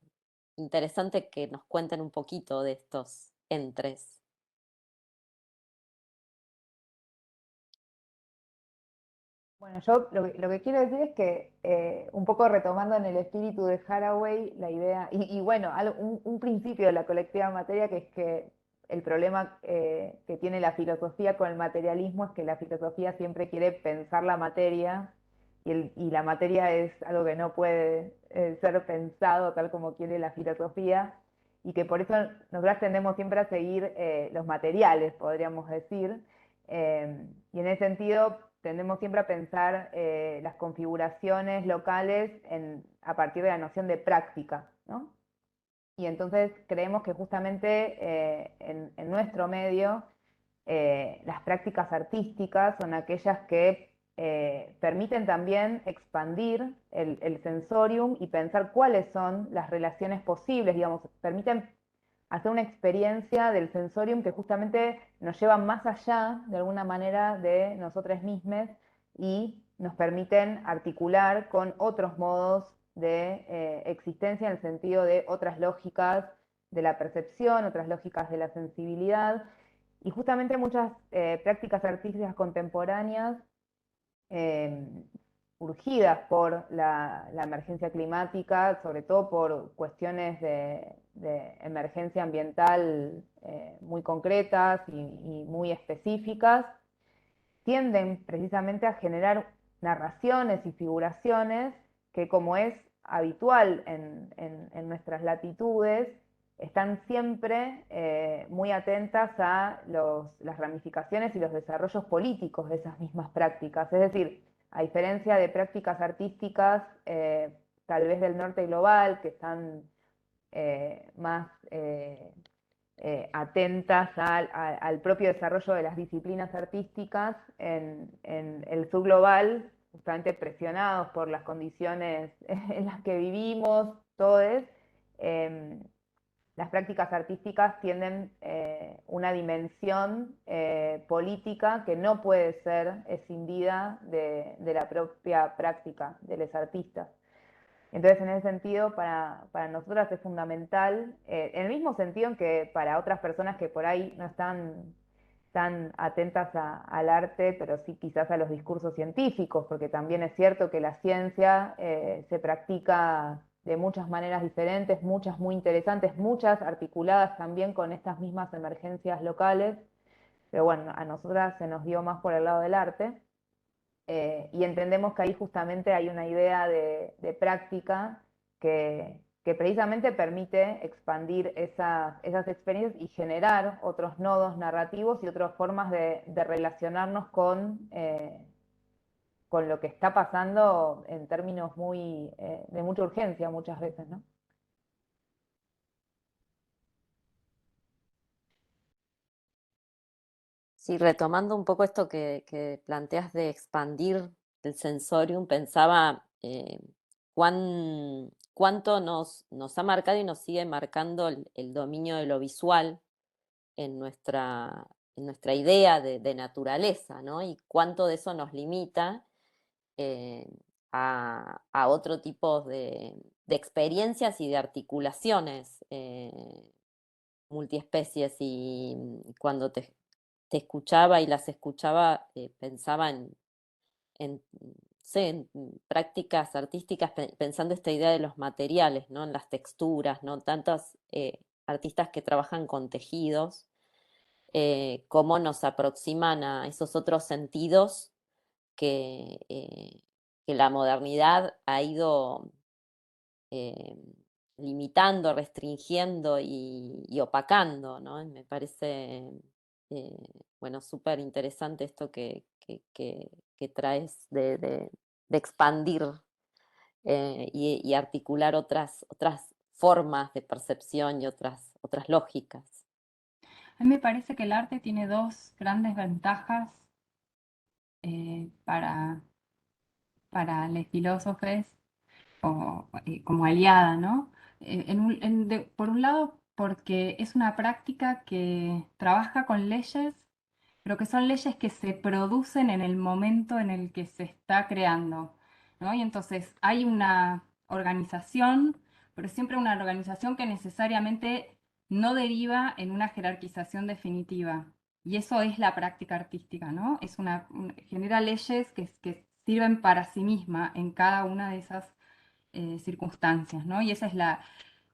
interesante que nos cuenten un poquito de estos entres. Bueno, yo lo que quiero decir es que, un poco retomando en el espíritu de Haraway, la idea, y bueno, un principio de la colectiva materia, que es que el problema que tiene la filosofía con el materialismo es que la filosofía siempre quiere pensar la materia, y la materia es algo que no puede ser pensado tal como quiere la filosofía, y que por eso nosotros tendemos siempre a seguir los materiales, podríamos decir, y en ese sentido tendemos siempre a pensar las configuraciones locales a partir de la noción de práctica, ¿no? Y entonces creemos que justamente en nuestro medio las prácticas artísticas son aquellas que permiten también expandir el sensorium y pensar cuáles son las relaciones posibles, digamos, permiten hacer una experiencia del sensorium que justamente nos lleva más allá, de alguna manera, de nosotros mismos y nos permiten articular con otros modos de existencia en el sentido de otras lógicas de la percepción, otras lógicas de la sensibilidad. Y justamente muchas prácticas artísticas contemporáneas eh, urgidas por la emergencia climática, sobre todo por cuestiones de emergencia ambiental muy concretas y muy específicas, tienden precisamente a generar narraciones y figuraciones que, como es habitual en nuestras latitudes, están siempre muy atentas a las ramificaciones y los desarrollos políticos de esas mismas prácticas. Es decir, a diferencia de prácticas artísticas tal vez del norte global, que están más atentas al propio desarrollo de las disciplinas artísticas, en el sur global, justamente presionados por las condiciones en las que vivimos todos, las prácticas artísticas tienen una dimensión política que no puede ser escindida de la propia práctica de los artistas. Entonces, en ese sentido, para nosotras es fundamental, en el mismo sentido en que para otras personas que por ahí no están tan atentas al arte, pero sí quizás a los discursos científicos, porque también es cierto que la ciencia se practica de muchas maneras diferentes, muchas muy interesantes, muchas articuladas también con estas mismas emergencias locales, pero bueno, a nosotras se nos dio más por el lado del arte. Y entendemos que ahí justamente hay una idea de práctica que precisamente permite expandir esas experiencias y generar otros nodos narrativos y otras formas de relacionarnos con lo que está pasando en términos de mucha urgencia muchas veces, ¿no? Sí, retomando un poco esto que planteas de expandir el sensorium, pensaba cuánto nos ha marcado y nos sigue marcando el dominio de lo visual en nuestra idea de naturaleza, ¿no? Y cuánto de eso nos limita eh, a otro tipo de experiencias y de articulaciones multiespecies. Y cuando te escuchaba y las escuchaba, pensaba sé, en prácticas artísticas, pensando esta idea de los materiales, ¿no? En las texturas, ¿no? Tantos artistas que trabajan con tejidos, cómo nos aproximan a esos otros sentidos que la modernidad ha ido eh, limitando, restringiendo y opacando, ¿no? Me parece, bueno, súper interesante esto que traes de expandir y articular otras formas de percepción y otras lógicas. A mí me parece que el arte tiene dos grandes ventajas para los filósofos como aliada, ¿no? Por un lado, porque es una práctica que trabaja con leyes, pero que son leyes que se producen en el momento en el que se está creando, ¿no? Y entonces hay una organización, pero siempre una organización que necesariamente no deriva en una jerarquización definitiva. Y eso es la práctica artística, ¿no? Genera leyes que sirven para sí misma en cada una de esas circunstancias, ¿no? Y esa es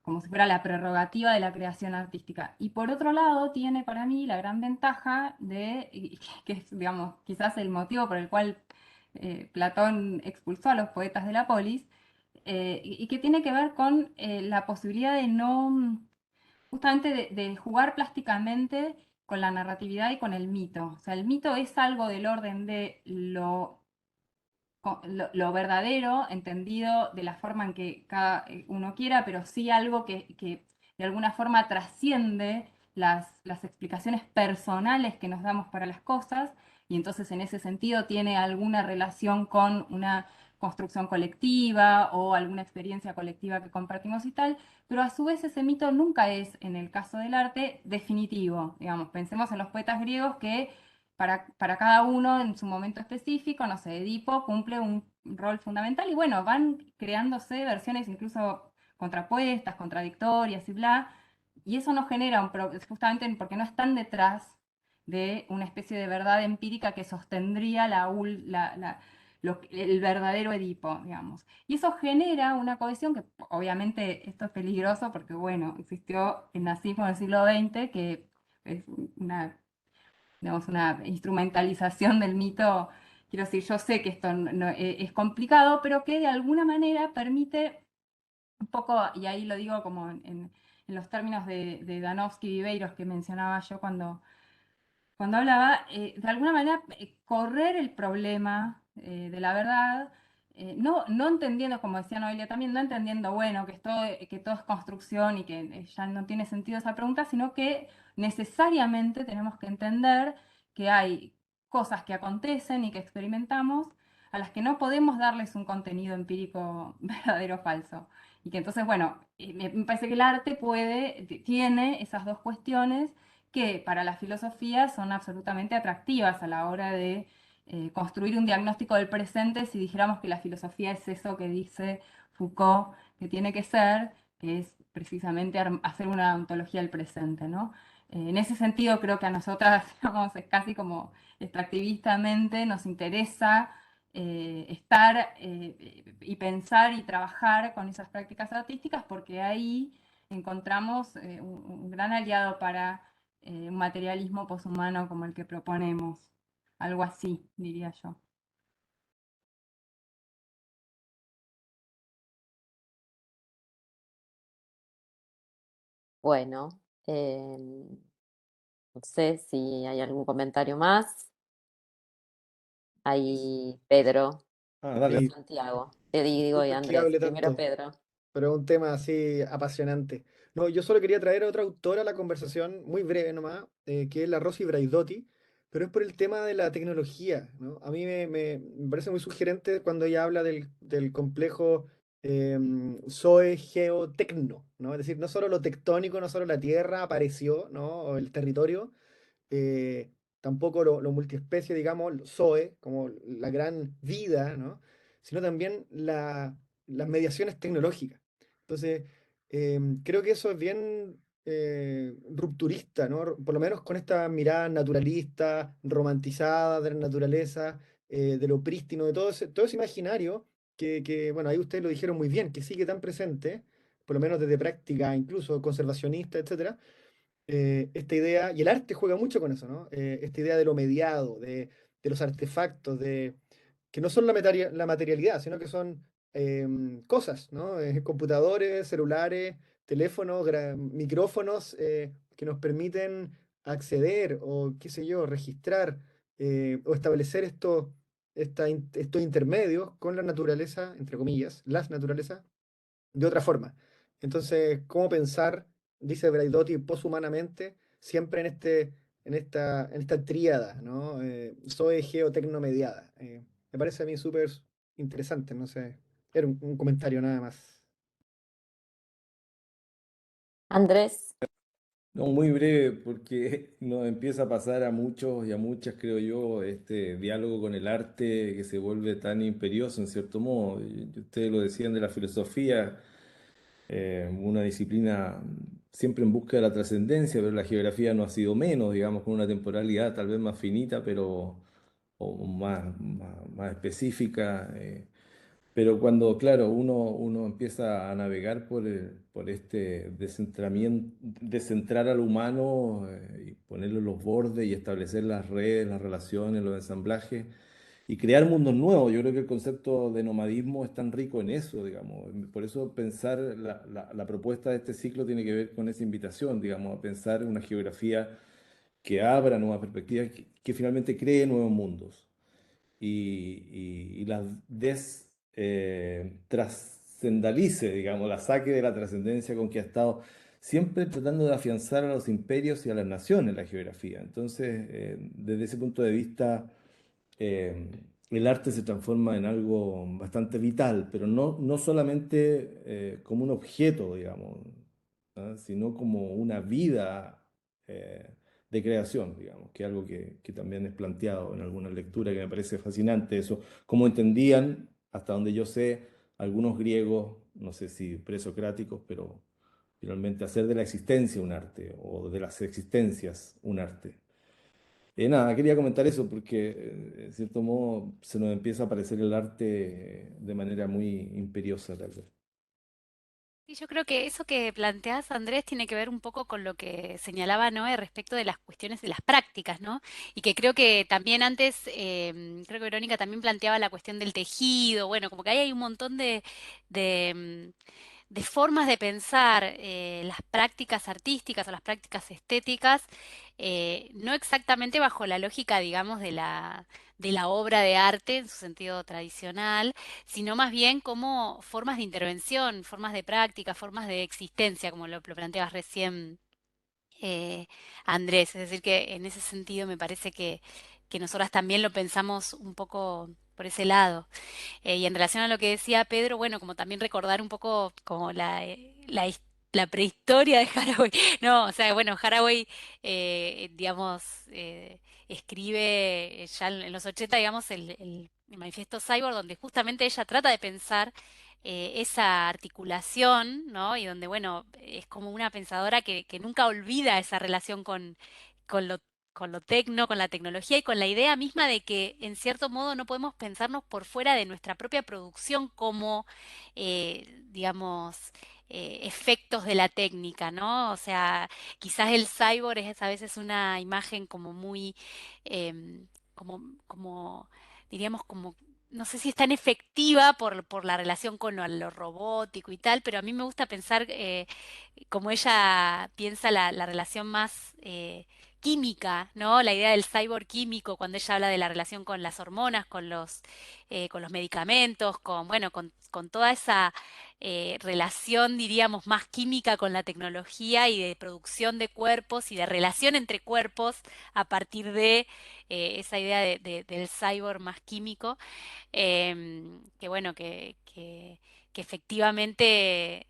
como si fuera la prerrogativa de la creación artística. Y por otro lado, tiene para mí la gran ventaja que es, digamos, quizás el motivo por el cual Platón expulsó a los poetas de la polis, y que tiene que ver con la posibilidad de no, justamente de jugar plásticamente con la narratividad y con el mito. O sea, el mito es algo del orden de lo verdadero, entendido de la forma en que cada uno quiera, pero sí algo que de alguna forma trasciende las explicaciones personales que nos damos para las cosas, y entonces en ese sentido tiene alguna relación con una construcción colectiva o alguna experiencia colectiva que compartimos y tal, pero a su vez ese mito nunca es, en el caso del arte, definitivo. Digamos, pensemos en los poetas griegos que para cada uno en su momento específico, no sé, Edipo cumple un rol fundamental y bueno, van creándose versiones incluso contrapuestas, contradictorias y bla, y eso no genera justamente porque no están detrás de una especie de verdad empírica que sostendría el verdadero Edipo, digamos. Y eso genera una cohesión que obviamente esto es peligroso porque, bueno, existió el nazismo del siglo XX, que es una digamos, una instrumentalización del mito. Quiero decir, yo sé que esto es complicado, pero que de alguna manera permite un poco, y ahí lo digo como en los términos de Danowski y Viveiros que mencionaba yo cuando hablaba, de alguna manera correr el problema de la verdad, no entendiendo, como decía Noelia también, no entendiendo, bueno, que todo es construcción y que ya no tiene sentido esa pregunta, sino que necesariamente tenemos que entender que hay cosas que acontecen y que experimentamos a las que no podemos darles un contenido empírico verdadero o falso. Y que entonces, bueno, me parece que el arte tiene esas dos cuestiones que para la filosofía son absolutamente atractivas a la hora de construir un diagnóstico del presente, si dijéramos que la filosofía es eso que dice Foucault que tiene que ser, que es precisamente hacer una ontología del presente, ¿no? En ese sentido creo que a nosotras, digamos, es casi como extractivistamente nos interesa estar y pensar y trabajar con esas prácticas artísticas porque ahí encontramos un gran aliado para un materialismo poshumano como el que proponemos. Algo así, diría yo. Bueno, no sé si hay algún comentario más. Ahí Pedro Dale. y Sí, Santiago. Te digo, y disculpen que Andrés. hable Primero tanto, Pedro. pero es un tema así apasionante. No, yo solo quería traer a otra autora a la conversación, muy breve nomás, que es la Rosy Braidotti, pero es por el tema de la tecnología, ¿no? A mí me parece muy sugerente cuando ella habla del complejo Zoe Geotecno, ¿no? Es decir, no solo lo tectónico, no solo la tierra apareció, ¿no? O el territorio, eh, tampoco lo multiespecie, digamos, Zoe, como la gran vida, ¿no? Sino también las mediaciones tecnológicas. Entonces, creo que eso es bien rupturista, ¿no? Por lo menos con esta mirada naturalista, romantizada de la naturaleza, de lo prístino, de todo ese imaginario bueno, ahí ustedes lo dijeron muy bien, que sigue tan presente, por lo menos desde práctica, incluso conservacionista, etcétera, esta idea, y el arte juega mucho con eso, ¿no? Esta idea de lo mediado, de los artefactos, que no son la materialidad, sino que son cosas, ¿no? Computadores, celulares, teléfonos, micrófonos que nos permiten acceder o, qué sé yo, registrar o establecer estos intermedios con la naturaleza, entre comillas, las naturalezas de otra forma. Entonces, ¿cómo pensar, dice Braidotti, poshumanamente, siempre en esta tríada, ¿no? Zoe geotecnomediada. Me parece a mí súper interesante, no sé. Era un comentario nada más. Andrés. No, muy breve, porque nos empieza a pasar a muchos y a muchas, creo yo, este diálogo con el arte que se vuelve tan imperioso en cierto modo. Y ustedes lo decían de la filosofía, una disciplina siempre en busca de la trascendencia, pero la geografía no ha sido menos, digamos, con una temporalidad tal vez más finita, pero o más específica. Pero cuando, claro, uno empieza a navegar por este descentrar al humano y ponerlo en los bordes y establecer las redes, las relaciones, los ensamblajes y crear mundos nuevos, yo creo que el concepto de nomadismo es tan rico en eso, digamos. Por eso pensar la propuesta de este ciclo tiene que ver con esa invitación, digamos, a pensar una geografía que abra nuevas perspectivas, que finalmente cree nuevos mundos y las trascendalice, digamos, la saque de la trascendencia con que ha estado siempre tratando de afianzar a los imperios y a las naciones la geografía. Entonces, desde ese punto de vista, eh, el arte se transforma en algo bastante vital, pero no solamente como un objeto, digamos, ¿ah? Sino como una vida de creación, digamos, que es algo que también es planteado en algunas lecturas que me parece fascinante, eso, cómo entendían, hasta donde yo sé, algunos griegos, no sé si presocráticos, pero finalmente hacer de la existencia un arte o de las existencias un arte. Nada, quería comentar eso porque, en cierto modo, se nos empieza a aparecer el arte de manera muy imperiosa, tal vez. Y yo creo que eso que planteas, Andrés, tiene que ver un poco con lo que señalaba Noé respecto de las cuestiones de las prácticas, ¿no? Y que creo que también antes, creo que Verónica también planteaba la cuestión del tejido, bueno, como que ahí hay un montón de, de formas de pensar las prácticas artísticas o las prácticas estéticas, no exactamente bajo la lógica, digamos, de la obra de arte en su sentido tradicional, sino más bien como formas de intervención, formas de práctica, formas de existencia, como lo planteabas recién, eh, Andrés. Es decir, que en ese sentido me parece que nosotras también lo pensamos un poco por ese lado. Y en relación a lo que decía Pedro, bueno, como también recordar un poco como la prehistoria de Haraway. No, o sea, bueno, Haraway, digamos, escribe ya en los 80, digamos, el Manifiesto Cyborg, donde justamente ella trata de pensar esa articulación, ¿no? Y donde, bueno, es como una pensadora que nunca olvida esa relación con lo con lo tecno, con la tecnología y con la idea misma de que en cierto modo no podemos pensarnos por fuera de nuestra propia producción como, digamos, efectos de la técnica, ¿no? O sea, quizás el cyborg es a veces una imagen como muy, como, como, diríamos, como no sé si es tan efectiva por la relación con lo robótico y tal, pero a mí me gusta pensar como ella piensa la relación más química, ¿no? La idea del cyborg químico, cuando ella habla de la relación con las hormonas, con los medicamentos, con, bueno, con toda esa relación, diríamos, más química con la tecnología y de producción de cuerpos y de relación entre cuerpos a partir de esa idea del cyborg más químico, que bueno, que efectivamente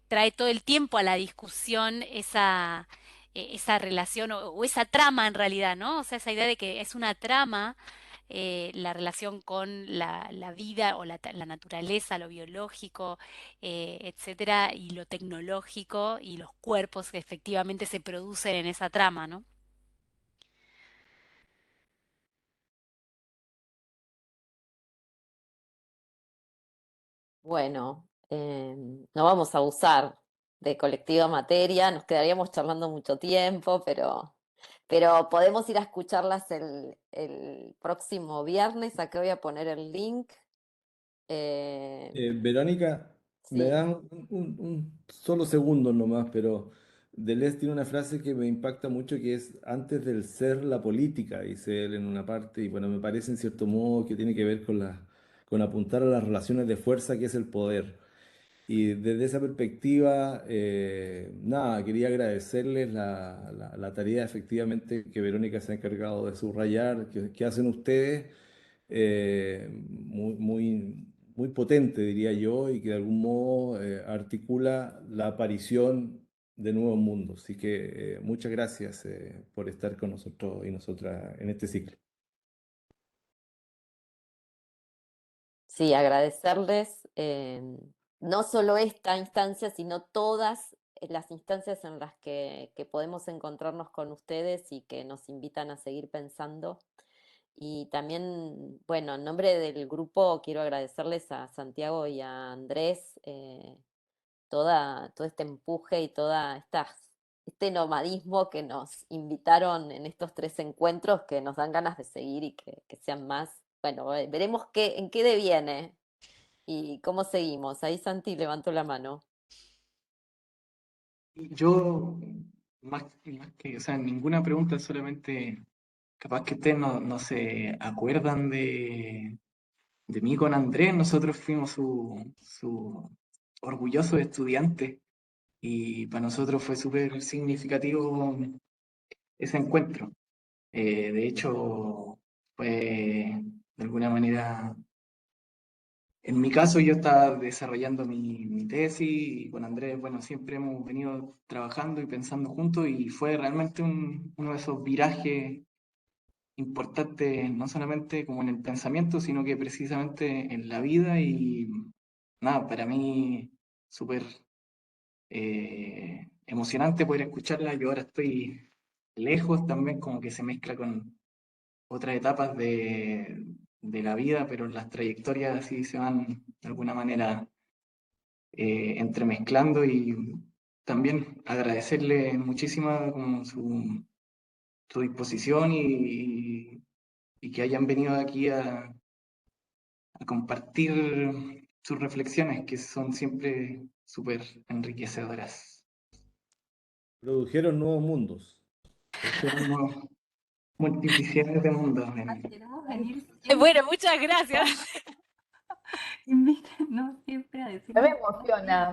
trae todo el tiempo a la discusión esa relación o esa trama en realidad, ¿no? O sea, esa idea de que es una trama la relación con la vida o la naturaleza, lo biológico, etcétera, y lo tecnológico y los cuerpos que efectivamente se producen en esa trama, ¿no? Bueno, no vamos a abusar de colectiva materia, nos quedaríamos charlando mucho tiempo, pero podemos ir a escucharlas el próximo viernes. Acá voy a poner el link. Eh, Verónica, me sí, das un solo segundo nomás, pero Deleuze tiene una frase que me impacta mucho que es antes del ser la política, dice él en una parte, y bueno, me parece en cierto modo que tiene que ver con apuntar a las relaciones de fuerza que es el poder. Y desde esa perspectiva, nada, quería agradecerles la tarea efectivamente que Verónica se ha encargado de subrayar, que hacen ustedes, muy potente, diría yo, y que de algún modo articula la aparición de nuevos mundos. Así que muchas gracias por estar con nosotros y nosotras en este ciclo. sí, agradecerles no solo esta instancia, sino todas las instancias en las que podemos encontrarnos con ustedes y que nos invitan a seguir pensando. Y también, bueno, en nombre del grupo quiero agradecerles a Santiago y a Andrés todo este empuje y este nomadismo que nos invitaron en estos 3 encuentros que nos dan ganas de seguir y que sean más. Bueno, veremos en qué deviene y cómo seguimos. Ahí Santi levantó la mano. Yo, más que, o sea, ninguna pregunta, solamente capaz que ustedes no se acuerdan de mí con Andrés. Nosotros fuimos su orgulloso estudiante y para nosotros fue súper significativo ese encuentro. De hecho, fue de alguna manera, en mi caso yo estaba desarrollando mi tesis y con Andrés, bueno, siempre hemos venido trabajando y pensando juntos y fue realmente uno de esos virajes importantes, no solamente como en el pensamiento, sino que precisamente en la vida y nada, para mí súper emocionante poder escucharla. Yo ahora estoy lejos también, como que se mezcla con otras etapas de la vida, pero las trayectorias así se van de alguna manera entremezclando y también agradecerle muchísimo como su disposición y que hayan venido aquí a compartir sus reflexiones, que son siempre súper enriquecedoras. Produjeron nuevos mundos. Tenemos multiplicidades de mundos. Esperamos venir Bueno, siempre. muchas gracias. Invítenos siempre a decir. Me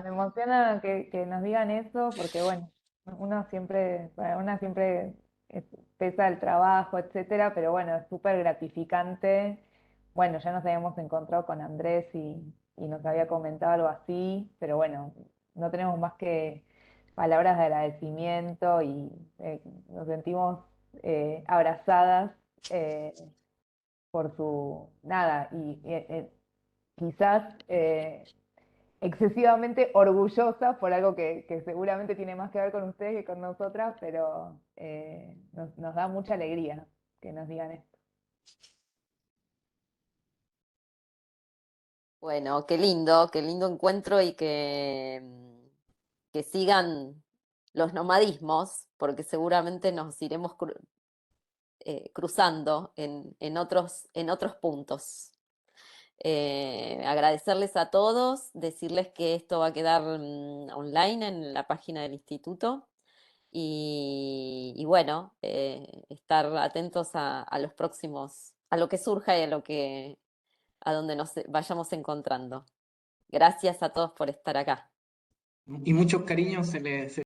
emociona que nos digan eso, porque bueno, para una siempre pesa el trabajo, etcétera, pero bueno, es súper gratificante. Bueno, ya nos habíamos encontrado con Andrés y nos había comentado algo así, pero bueno, no tenemos más que palabras de agradecimiento y nos sentimos abrazadas por su nada y quizás excesivamente orgullosa por algo que seguramente tiene más que ver con ustedes que con nosotras, pero nos da mucha alegría que nos digan esto. Bueno, qué lindo encuentro y que sigan los nomadismos, porque seguramente nos iremos cruzando en otros puntos. Agradecerles a todos, decirles que esto va a quedar online en la página del instituto y bueno, estar atentos a los próximos, a lo que surja y a donde nos vayamos encontrando. Gracias a todos por estar acá. Y muchos cariños se